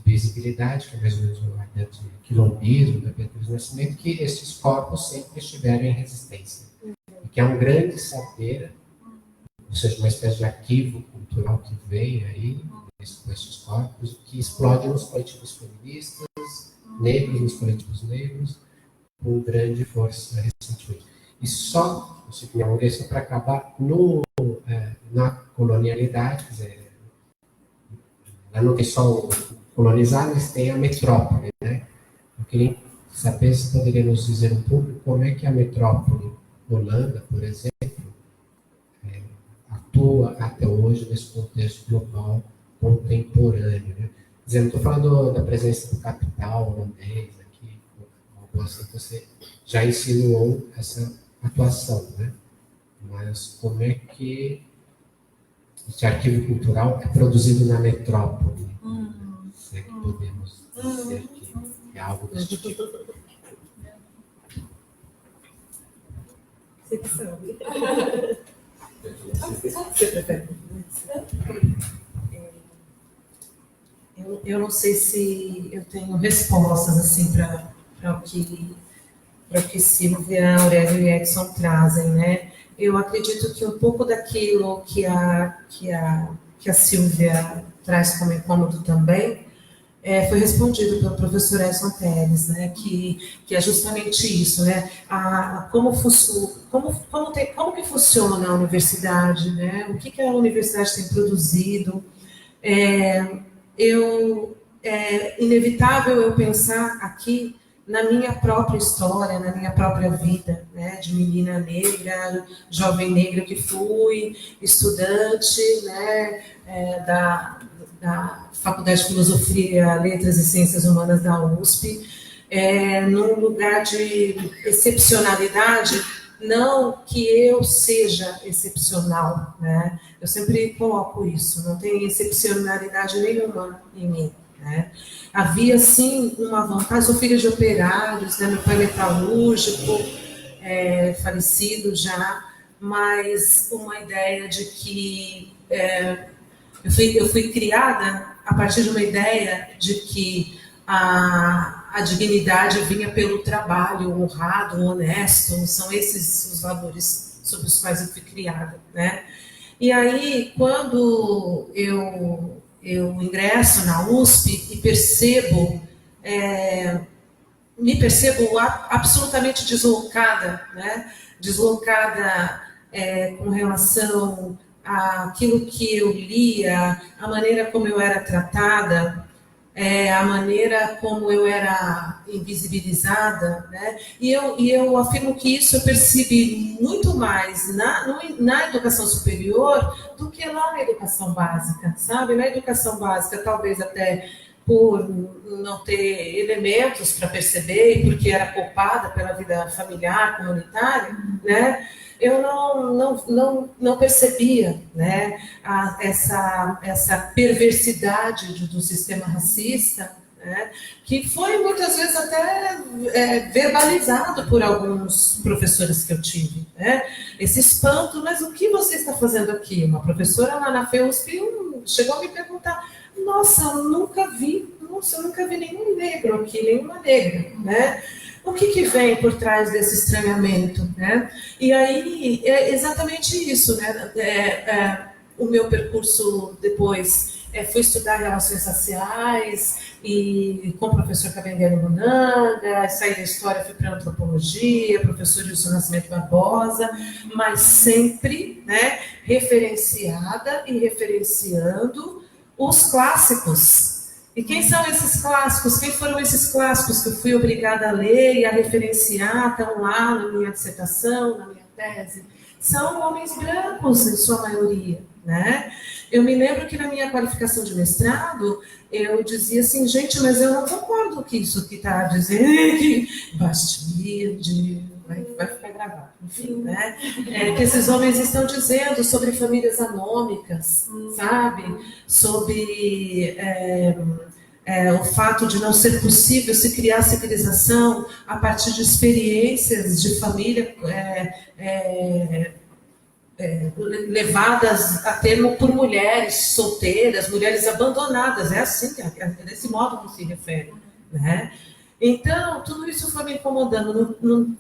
visibilidade, que é mais ou menos uma ideia de quilombismo, da Beatriz do Nascimento, que esses corpos sempre estiveram em resistência. E que é um grande saber, ou seja, uma espécie de arquivo cultural que vem aí, com esses corpos, que explode nos coletivos feministas, negros, nos coletivos negros, com grande força recentemente. E só, isso para acabar na colonialidade, quer dizer, lá não tem só o colonizado, mas tem a metrópole, né? Eu queria saber se poderia nos dizer um pouco como é que a metrópole Holanda, por exemplo, atua até hoje nesse contexto global contemporâneo, né? Quer dizer, não estou falando da presença do capital holandês aqui, algo assim que você já insinuou essa atuação, né? Mas como é que esse arquivo cultural é produzido na metrópole? Se é que podemos dizer que é algo desse tipo. Você que sabe. Você prefere? Eu não sei se eu tenho respostas assim para o que Silvia, Aurélio e Edson trazem, né? Eu acredito que um pouco daquilo que a Silvia traz como incômodo também foi respondido pelo professor Edson Pérez, né? Que é justamente isso, né? Como que funciona a universidade, né? O que a universidade tem produzido? É inevitável eu pensar aqui na minha própria história, na minha própria vida, né, de menina negra, jovem negra que fui, estudante, né, da Faculdade de Filosofia, Letras e Ciências Humanas da USP, num lugar de excepcionalidade, não que eu seja excepcional, né? Eu sempre coloco isso, não tem excepcionalidade nenhuma em mim, né? Havia, sim, uma vontade, sou filha de operários, né? Meu pai é metalúrgico, falecido já, mas uma ideia de que eu fui criada a partir de uma ideia de que a dignidade vinha pelo trabalho honrado, honesto, são esses os valores sobre os quais eu fui criada, né? E aí, quando eu ingresso na USP e me percebo absolutamente deslocada, né? Deslocada com relação àquilo que eu lia, a maneira como eu era tratada, a maneira como eu era invisibilizada, né? E eu afirmo que isso eu percebi muito mais na educação superior do que lá na educação básica, sabe? Na educação básica, talvez até por não ter elementos para perceber e porque era poupada pela vida familiar, comunitária, né? Eu não percebia, né, essa perversidade do sistema racista, né, que foi muitas vezes até verbalizado por alguns professores que eu tive, né, esse espanto, mas o que você está fazendo aqui? Uma professora lá na FEUSP chegou a me perguntar, nossa, eu nunca vi nenhum negro aqui, nenhuma negra, né? O que vem por trás desse estranhamento, né? E aí é exatamente isso, né? O meu percurso depois foi estudar relações raciais e com o professor Kabengele Munanga, saí da história, fui para antropologia, professor Wilson Nascimento Barbosa, mas sempre, né, referenciada e referenciando os clássicos. E quem são esses clássicos? Quem foram esses clássicos que eu fui obrigada a ler e a referenciar, estão lá na minha dissertação, na minha tese? São homens brancos, em sua maioria, né? Eu me lembro que na minha qualificação de mestrado, eu dizia assim, gente, mas eu não concordo com isso que está dizendo, que Bastide, vai ficar gravado, enfim, né? Que esses homens estão dizendo sobre famílias anômicas, sabe? Sobre o fato de não ser possível se criar civilização a partir de experiências de família levadas a termo por mulheres solteiras, mulheres abandonadas. É assim, desse modo que se refere, né? Então, tudo isso foi me incomodando num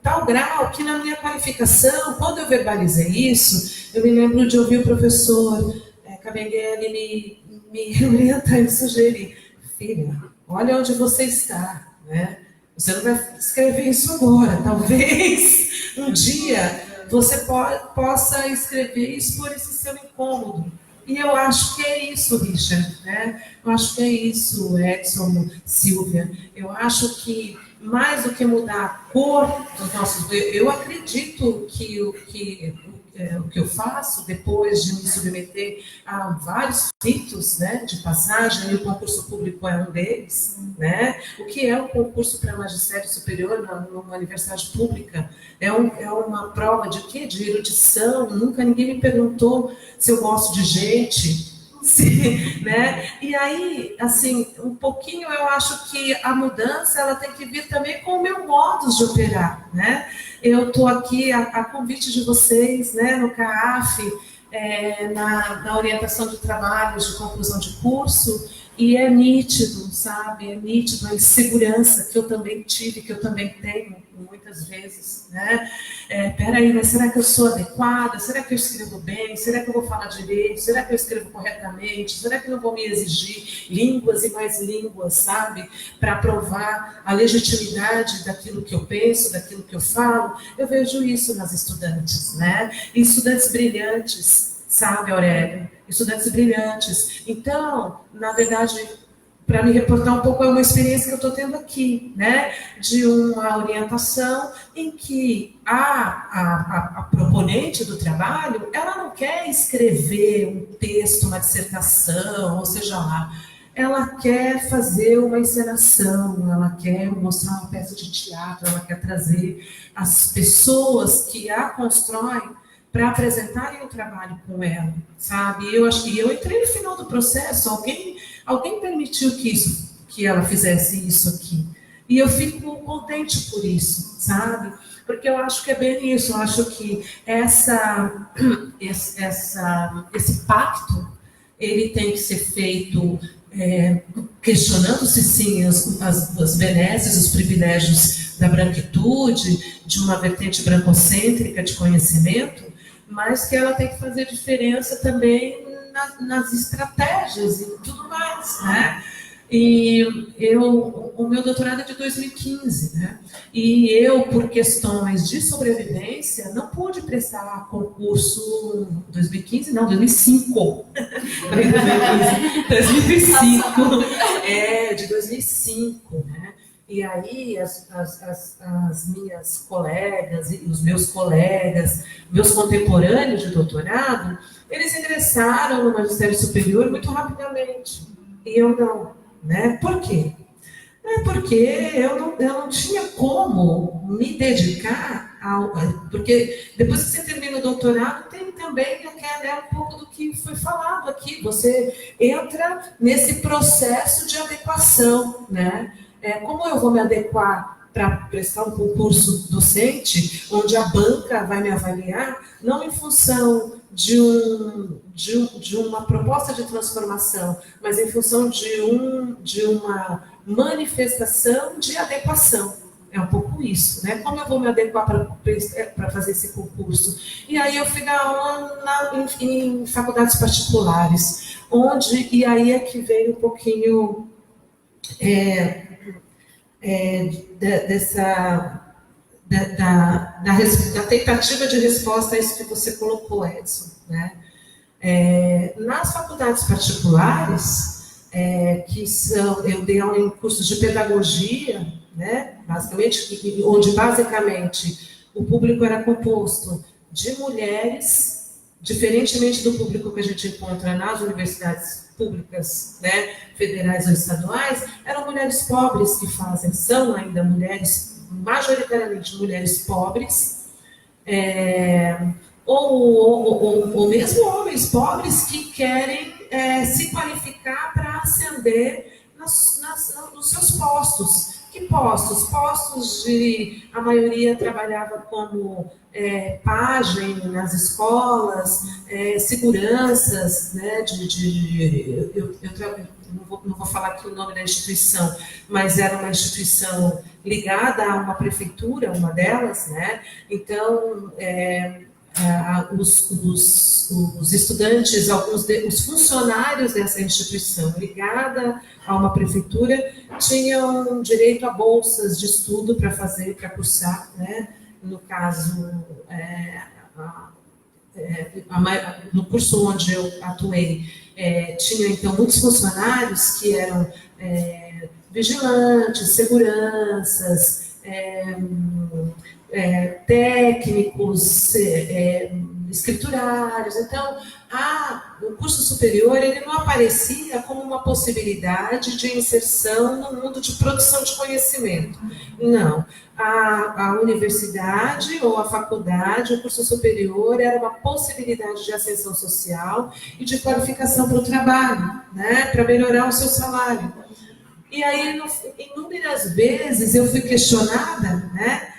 tal grau que na minha qualificação, quando eu verbalizei isso, eu me lembro de ouvir o professor Camenguele me orientar e sugerir: filha, olha onde você está, né? Você não vai escrever isso agora, talvez um dia você possa escrever isso por esse seu incômodo. E eu acho que é isso, Richard, né? Eu acho que é isso, Edson, Silvia. Eu acho que, mais do que mudar a cor dos nossos... Eu acredito que o que eu faço, depois de me submeter a vários ritos, né, de passagem, e o concurso público é um deles, né? O que é um concurso para magistério superior numa universidade pública? É uma prova de quê? De erudição. Nunca ninguém me perguntou se eu gosto de gente, né? E aí, assim, um pouquinho eu acho que a mudança ela tem que vir também com o meu modo de operar, né? Eu estou aqui a convite de vocês, né, no CAAF, na orientação de trabalhos de conclusão de curso, e é nítido, sabe? É nítido a insegurança que eu também tive, que eu também tenho muitas vezes, né? Peraí, mas será que eu sou adequada? Será que eu escrevo bem? Será que eu vou falar direito? Será que eu escrevo corretamente? Será que não vou me exigir línguas e mais línguas, sabe? Para provar a legitimidade daquilo que eu penso, daquilo que eu falo? Eu vejo isso nas estudantes, né? E estudantes brilhantes, sabe, Aurélia? Estudantes brilhantes. Então, na verdade, para me reportar um pouco, é uma experiência que eu estou tendo aqui, né? De uma orientação em que a proponente do trabalho, ela não quer escrever um texto, uma dissertação, ou seja lá, ela quer fazer uma encenação, ela quer mostrar uma peça de teatro, ela quer trazer as pessoas que a constroem para apresentarem o trabalho com ela, sabe? Eu acho que eu entrei no final do processo, alguém permitiu que ela fizesse isso aqui. E eu fico contente por isso, sabe? Porque eu acho que é bem isso, eu acho que esse pacto, ele tem que ser feito questionando-se, sim, as benesses, os privilégios da branquitude, de uma vertente brancocêntrica de conhecimento, mas que ela tem que fazer diferença também nas estratégias e tudo mais, né? E o meu doutorado é de 2015, né? E eu, por questões de sobrevivência, não pude prestar concurso 2015, não, 2005. 2005, de 2005, né? E aí as minhas colegas e os meus colegas, meus contemporâneos de doutorado, eles ingressaram no magistério superior muito rapidamente. E eu não, né? Por quê? Porque eu não tinha como me dedicar porque depois que você termina o doutorado, tem também um pouco do que foi falado aqui. Você entra nesse processo de adequação, né? Como eu vou me adequar para prestar um concurso docente, onde a banca vai me avaliar, não em função de uma proposta de transformação, mas em função de uma manifestação de adequação. É um pouco isso, né? Como eu vou me adequar para fazer esse concurso? E aí eu fui dar aula em faculdades particulares, e aí é que veio um pouquinho da tentativa de resposta a isso que você colocou, Edson, né? Nas faculdades particulares, eu dei aula em cursos de pedagogia, né? Onde basicamente o público era composto de mulheres, diferentemente do público que a gente encontra nas universidades públicas, né, federais ou estaduais, eram mulheres pobres que são ainda mulheres majoritariamente mulheres pobres, ou mesmo homens pobres que querem se qualificar para ascender nos seus postos. Que postos? Postos de... A maioria trabalhava como pajem nas escolas, seguranças, né, não vou falar aqui o nome da instituição, mas era uma instituição ligada a uma prefeitura, uma delas, né? Então, os estudantes, os funcionários dessa instituição ligada a uma prefeitura tinham direito a bolsas de estudo para cursar, né? No caso, no curso onde eu atuei, tinha então muitos funcionários que eram vigilantes, seguranças, técnicos, escriturários. Então, o curso superior ele não aparecia como uma possibilidade de inserção no mundo de produção de conhecimento. Não. A universidade ou a faculdade, o curso superior, era uma possibilidade de ascensão social e de qualificação para o trabalho, né, para melhorar o seu salário. E aí, inúmeras vezes, eu fui questionada, né,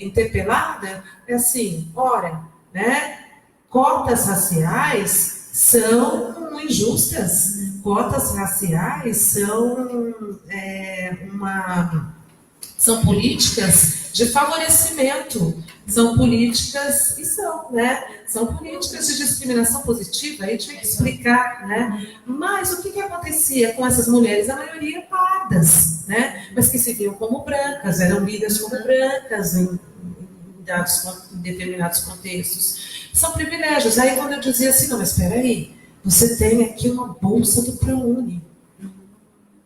interpelada, assim, ora, né, cotas raciais são injustas, cotas raciais são políticas de favorecimento, são políticas, são políticas de discriminação positiva, aí tinha que explicar, né? Mas o que acontecia com essas mulheres? A maioria pardas, né? Mas que se viam como brancas, eram lidas como brancas em determinados contextos. São privilégios. Aí quando eu dizia assim, não, mas espera aí, você tem aqui uma bolsa do ProUni,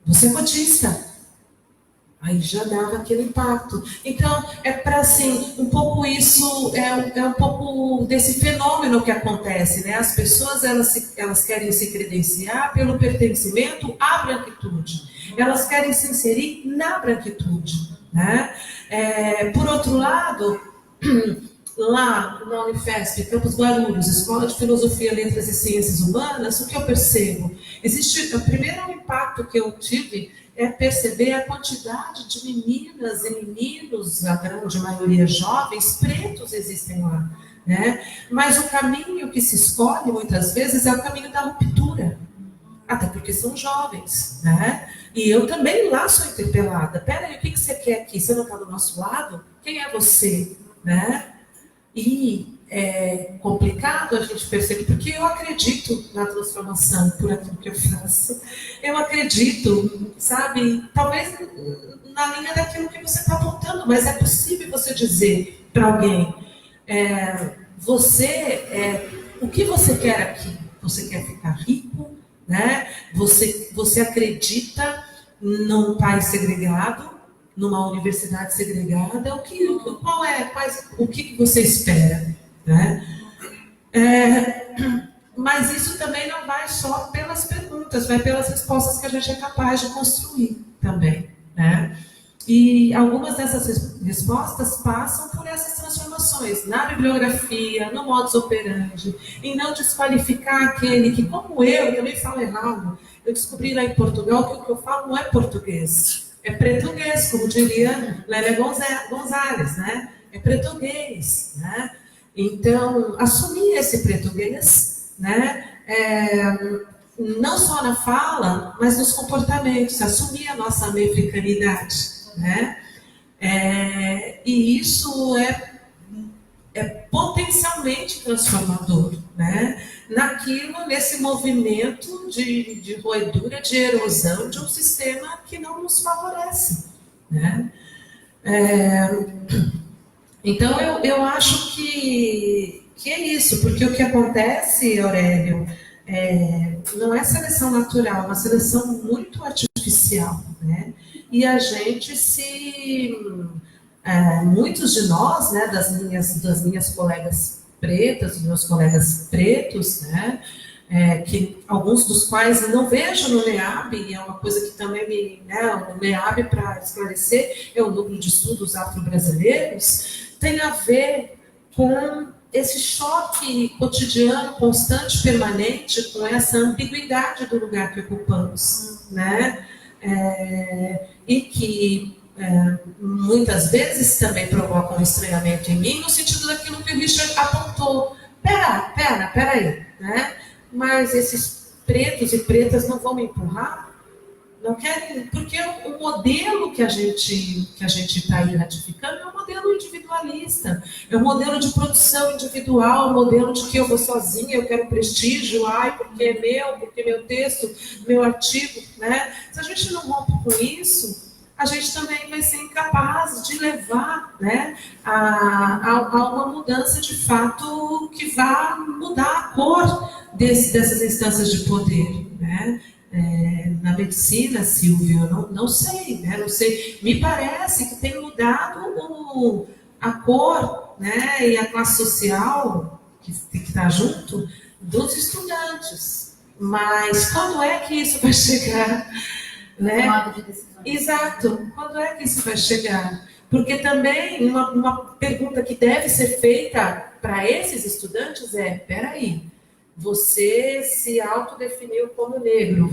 você é cotista. Aí já dava aquele impacto. Então, para assim, um pouco isso, um pouco desse fenômeno que acontece, né? As pessoas, elas querem se credenciar pelo pertencimento à branquitude. Elas querem se inserir na branquitude, né? Por outro lado, lá na Unifesp, Campus Guarulhos, Escola de Filosofia, Letras e Ciências Humanas, o que eu percebo? O primeiro impacto que eu tive é perceber a quantidade de meninas e meninos, a grande maioria jovens, pretos existem lá, né? Mas o caminho que se escolhe, muitas vezes, é o caminho da ruptura, até porque são jovens, né? E eu também lá sou interpelada. Peraí, o que você quer aqui? Você não está do nosso lado? Quem é você? Né? E é complicado a gente perceber, porque eu acredito na transformação por aquilo que eu faço. Eu acredito, sabe, talvez na linha daquilo que você está apontando, mas é possível você dizer para alguém, o que você quer aqui? Você quer ficar rico? Né? Você acredita num país segregado, numa universidade segregada? O que você espera? Né? Mas isso também não vai só pelas perguntas, vai pelas respostas que a gente é capaz de construir também, né? E algumas dessas respostas passam por essas transformações na bibliografia, no modus operandi, em não desqualificar aquele que, como eu também falo errado. Eu descobri lá em Portugal que o que eu falo não é português, é pretuguês, como diria Lélia Gonzalez, né? É pretuguês, né? Então, assumir esse pretuguês, né? Não só na fala, mas nos comportamentos, assumir a nossa americanidade, né? E isso é potencialmente transformador, né? Nesse movimento de roedura, de erosão de um sistema que não nos favorece, né? Então, eu acho que é isso, porque o que acontece, Aurélio, não é seleção natural, é uma seleção muito artificial, né? E a gente muitos de nós, né, das minhas colegas pretas, dos meus colegas pretos, né, que alguns dos quais não vejo no NEAB, e é uma coisa que também o NEAB, para esclarecer, é o Núcleo de Estudos Afro-Brasileiros, tem a ver com esse choque cotidiano, constante, permanente, com essa ambiguidade do lugar que ocupamos, né? E que muitas vezes também provocam um estranhamento em mim, no sentido daquilo que o Richard apontou. Pera aí, né? Mas esses pretos e pretas não vão me empurrar? Não querem, porque o modelo que a gente está aí ratificando é um modelo individualista, é um modelo de produção individual, um modelo de que eu vou sozinha, eu quero prestígio, porque é meu, porque meu texto, meu artigo, né? Se a gente não rompe com isso, a gente também vai ser incapaz de levar, né, a uma mudança de fato que vá mudar a cor dessas instâncias de poder, né? Na medicina, Silvio, eu não sei, né? Não sei. Me parece que tem mudado a cor, né, e a classe social que está junto dos estudantes. Mas quando é que isso vai chegar? Né? Tomada de decisões. Exato. Quando é que isso vai chegar? Porque também uma pergunta que deve ser feita para esses estudantes é: peraí, você se autodefiniu como negro,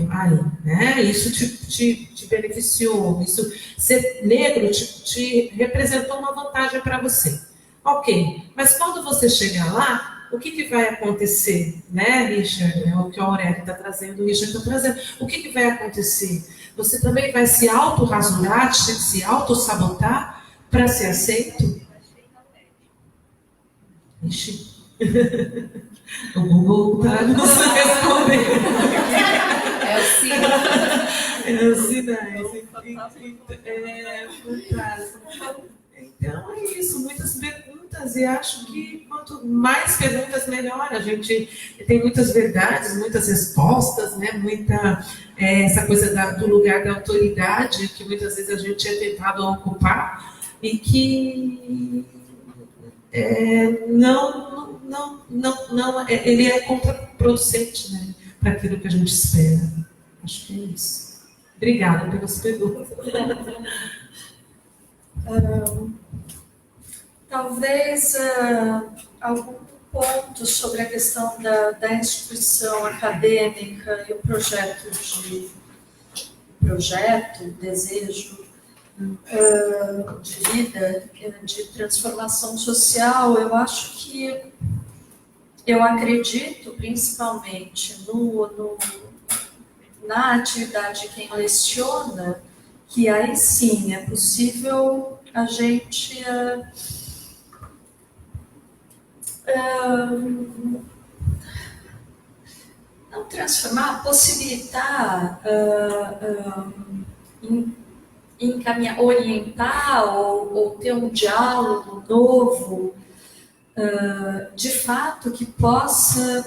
né? Isso te beneficiou, isso, ser negro te representou uma vantagem para você. Ok, mas quando você chegar lá, o que vai acontecer, né, Richard? É o que a Aurélia está trazendo, o Richard está trazendo. O que vai acontecer? Você também vai se auto-rasurar, se auto-sabotar para ser aceito? Ixi. O Google está nos respondendo. É os sinais. É fantástico. Então é isso, muitas perguntas, e acho que quanto mais perguntas, melhor. A gente tem muitas verdades, muitas respostas, né? Muita essa coisa do lugar da autoridade que muitas vezes a gente é tentado a ocupar e que ele é contraproducente, né, para aquilo que a gente espera. Acho que é isso. Obrigada pelas perguntas. Talvez algum ponto sobre a questão da instituição acadêmica e o desejo de vida, de transformação social. Eu acredito principalmente na atividade de quem leciona, que aí sim é possível a gente não transformar, possibilitar, encaminhar, orientar ou ter um diálogo novo, de fato, que possa,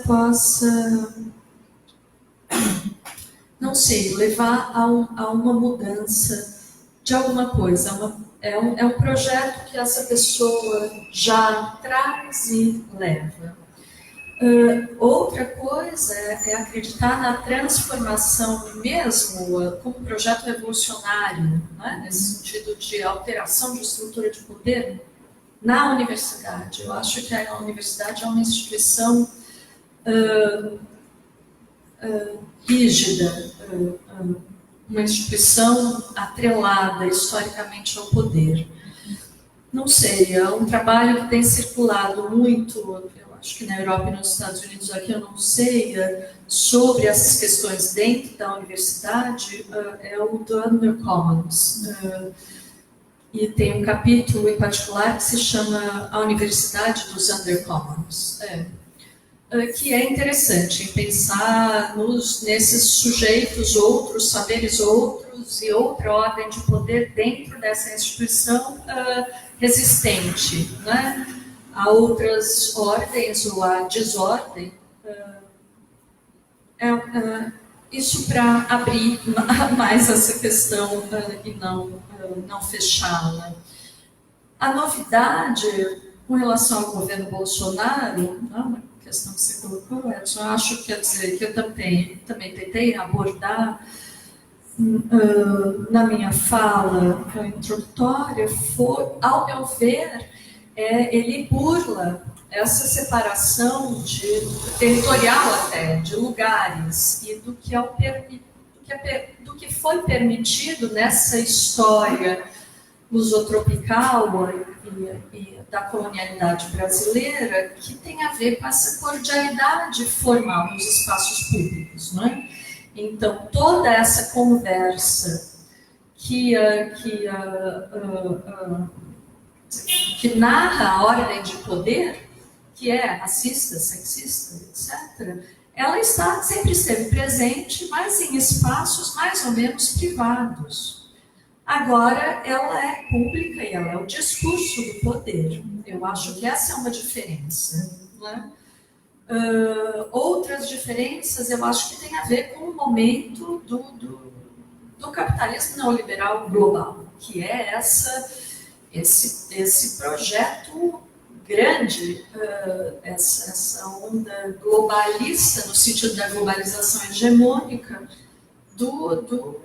não sei, levar a uma mudança de alguma coisa. É um projeto que essa pessoa já traz e leva. Outra coisa é acreditar na transformação mesmo, como um projeto revolucionário, né? Nesse sentido de alteração de estrutura de poder na universidade. Eu acho que a universidade é uma instituição rígida, uma instituição atrelada historicamente ao poder. Não sei, é um trabalho que tem circulado muito, eu acho que na Europa e nos Estados Unidos, aqui eu não sei, sobre essas questões dentro da universidade, é o do Undercommons. E tem um capítulo em particular que se chama A Universidade dos Undercommons. Que é interessante em pensar nesses sujeitos outros, saberes outros e outra ordem de poder dentro dessa instituição resistente, né, a outras ordens ou a desordem. Isso para abrir mais essa questão e não fechá-la. A novidade com relação ao governo Bolsonaro, questão que você colocou, Edson. Eu acho, quer dizer, que eu também tentei abordar na minha fala introdutória, ao meu ver, ele burla essa separação territorial até, de lugares, e do que foi permitido nessa história lusotropical e da colonialidade brasileira, que tem a ver com essa cordialidade formal nos espaços públicos, não é? Então, toda essa conversa que narra a ordem de poder, que é racista, sexista, etc., ela sempre esteve presente, mas em espaços mais ou menos privados. Agora, ela é pública e ela é o discurso do poder. Eu acho que essa é uma diferença, não é? Outras diferenças eu acho que tem a ver com o momento do capitalismo neoliberal global, que é esse projeto grande, essa onda globalista, no sentido da globalização hegemônica do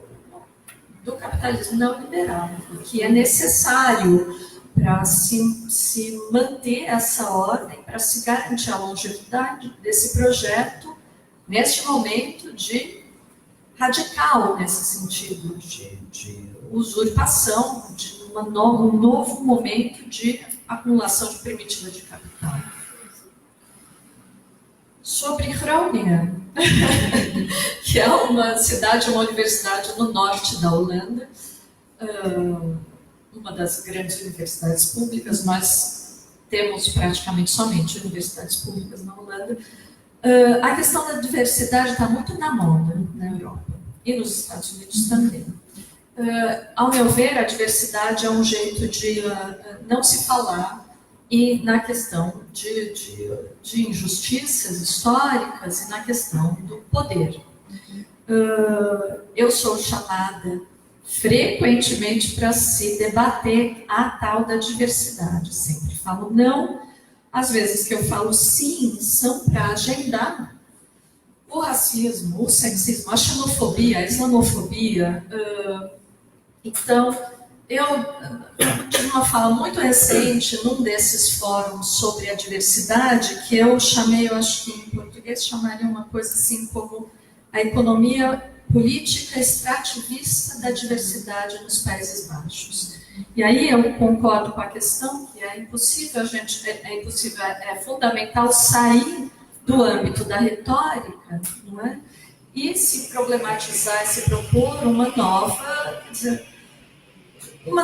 capitalismo neoliberal, que é necessário para se manter essa ordem, para se garantir a longevidade desse projeto, neste momento de radical, nesse sentido, de usurpação, de um novo momento de acumulação de primitiva de capital. Sobre Groningen, que é uma cidade, uma universidade no norte da Holanda, uma das grandes universidades públicas, nós temos praticamente somente universidades públicas na Holanda. A questão da diversidade está muito na moda na Europa e nos Estados Unidos também. Ao meu ver, a diversidade é um jeito de não se falar e na questão de injustiças históricas e na questão do poder. Eu sou chamada frequentemente para se debater a tal da diversidade. Sempre falo não, às vezes que eu falo sim, são para agendar o racismo, o sexismo, a xenofobia, a islamofobia. Então, eu tive uma fala muito recente num desses fóruns sobre a diversidade, que eu chamei, eu acho que em português chamaria uma coisa assim como a economia política extrativista da diversidade nos Países Baixos. E aí eu concordo com a questão que é fundamental sair do âmbito da retórica, não é? E se problematizar, se propor uma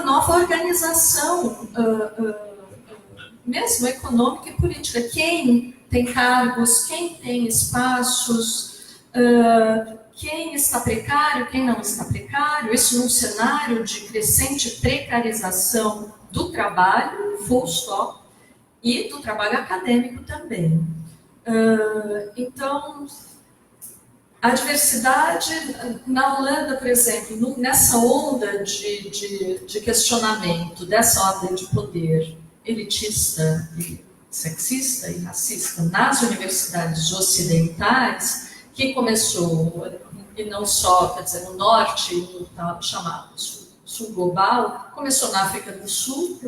nova organização, mesmo econômica e política. Quem tem cargos, quem tem espaços, quem está precário, quem não está precário, isso num cenário de crescente precarização do trabalho, full stop, e do trabalho acadêmico também. Então, a diversidade na Holanda, por exemplo, nessa onda de questionamento dessa ordem de poder elitista, e sexista e racista nas universidades ocidentais, que começou, e não só, quer dizer, no norte, no chamado sul global, começou na África do Sul,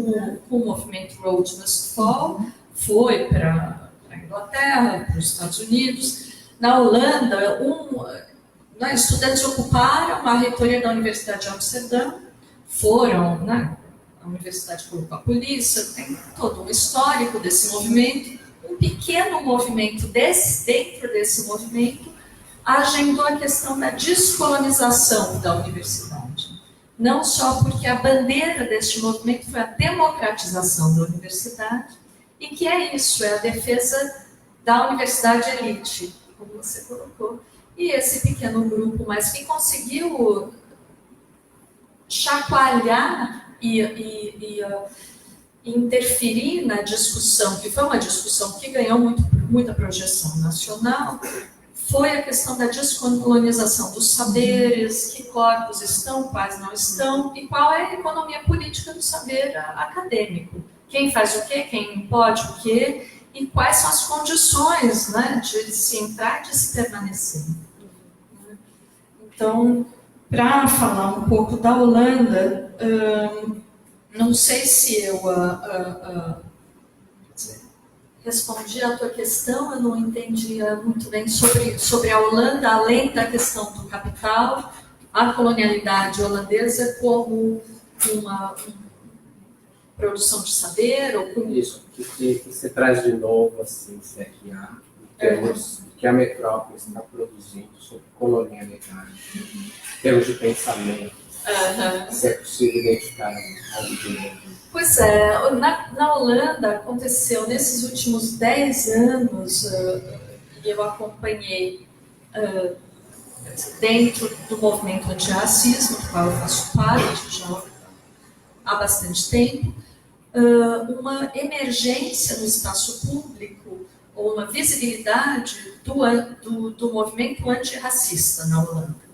com o movimento Rhodes Must Fall, foi para a Inglaterra, para os Estados Unidos. Na Holanda, estudantes ocuparam a reitoria da Universidade de Amsterdã, foram, a universidade colocou a polícia, tem todo um histórico desse movimento. Um pequeno movimento dentro desse movimento agendou a questão da descolonização da universidade. Não só porque a bandeira deste movimento foi a democratização da universidade, e que é isso, é a defesa da universidade elite, como você colocou. E esse pequeno grupo, mas que conseguiu chacoalhar e interferir na discussão, que foi uma discussão que ganhou muita projeção nacional, foi a questão da descolonização dos saberes, que corpos estão, quais não estão, e qual é a economia política do saber acadêmico. Quem faz o quê, quem pode o quê, e quais são as condições, né, de se entrar e de se permanecer. Então, para falar um pouco da Holanda, não sei se eu respondi à tua questão, eu não entendia muito bem sobre a Holanda, além da questão do capital, a colonialidade holandesa como uma produção de saber, ou como... Isso, que você traz de novo, assim, CRA, em termos que a metrópole está produzindo sobre colonialidade, em termos de pensamento, se é possível identificar algo de novo. Pois é, na Holanda aconteceu nesses últimos 10 anos, e eu acompanhei dentro do movimento antirracismo, do qual eu faço parte já há bastante tempo, uma emergência no espaço público, ou uma visibilidade do movimento antirracista na Holanda.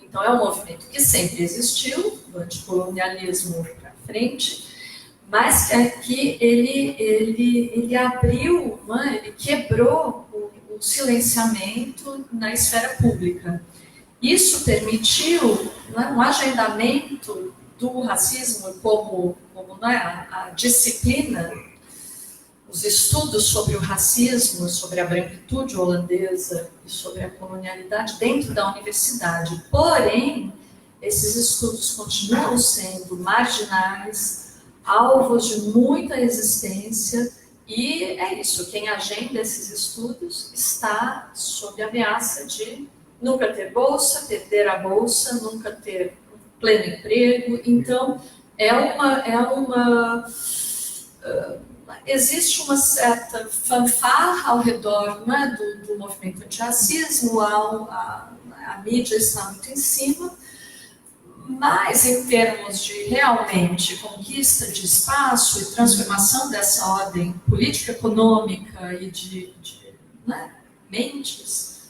Então, é um movimento que sempre existiu, do anticolonialismo para frente, mas que ele abriu, ele quebrou o silenciamento na esfera pública. Isso permitiu um agendamento do racismo como a disciplina, os estudos sobre o racismo, sobre a branquitude holandesa e sobre a colonialidade dentro da universidade. Porém, esses estudos continuam sendo marginais, alvos de muita resistência, e é isso, quem agenda esses estudos está sob ameaça de nunca ter bolsa, perder a bolsa, nunca ter pleno emprego. Então, existe uma certa fanfarra ao redor, né, do movimento antirracismo, a mídia está muito em cima, mas em termos de realmente conquista de espaço e transformação dessa ordem política, econômica e de mentes,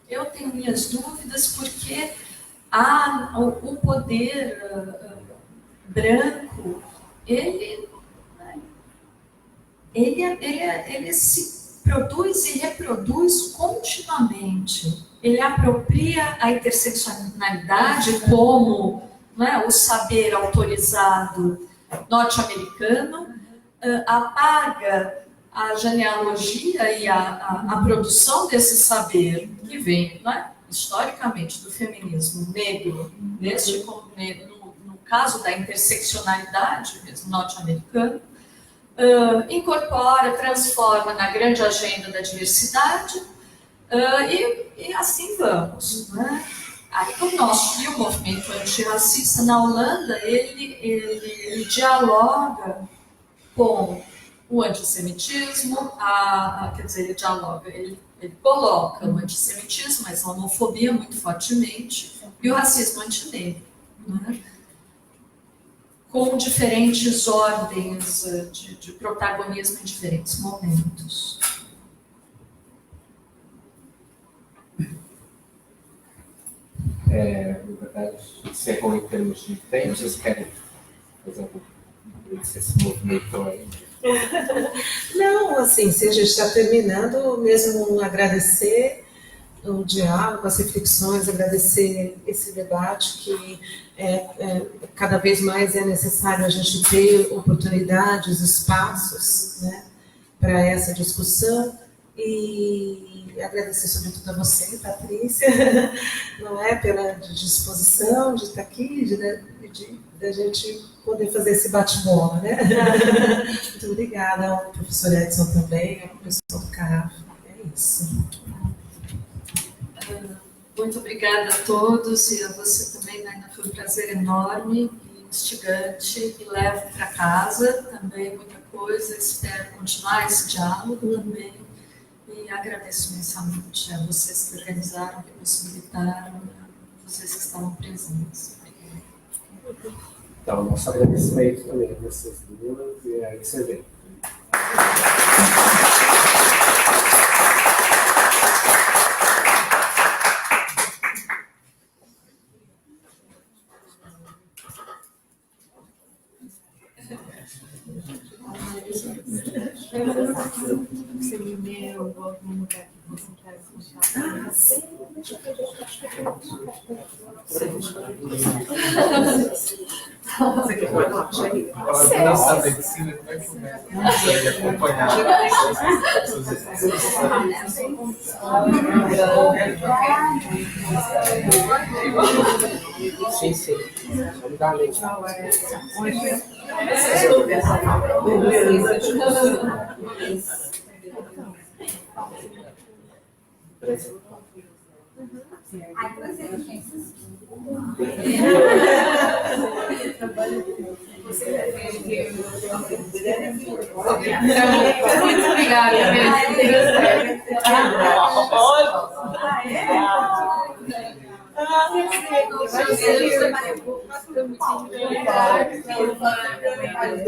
eu tenho minhas dúvidas, porque o poder branco, ele se produz e reproduz continuamente. Ele apropria a interseccionalidade como, o saber autorizado norte-americano, apaga a genealogia e a produção desse saber que vem, historicamente, do feminismo negro, no caso da interseccionalidade mesmo norte-americana, incorpora, transforma na grande agenda da diversidade, e assim vamos. Aí o movimento antirracista na Holanda, ele dialoga com o antissemitismo, ele coloca o antissemitismo, mas a homofobia muito fortemente, e o racismo antinegro, com diferentes ordens de protagonismo em diferentes momentos. Na verdade, encerrou em termos de tempo. Vocês querem fazer esse movimento aí? Não, assim, se a gente está terminando, mesmo agradecer o diálogo, as reflexões, agradecer esse debate que cada vez mais é necessário a gente ter oportunidades, espaços, para essa discussão, e agradecer sobretudo a você, Patrícia, pela disposição de estar aqui, de a gente poder fazer esse bate-bola, Muito obrigada ao professor Edson também, ao professor do CAF. É isso. Muito obrigada a todos, e a você também, foi um prazer enorme e instigante, e levo para casa também muita coisa, espero continuar esse diálogo também, e agradeço imensamente a vocês que organizaram, que possibilitaram, a vocês que estavam presentes. Então, nosso agradecimento também a vocês duas, e aí você vê. Você me deu algum lugar que você quer deixar? Ah, sim. Você quer falar? Não, deixa aí. Ela não sabe medicina, como é que consegue acompanhar seus Sim, sim. Vamos dar uma leite. Muito obrigada. Ah, é?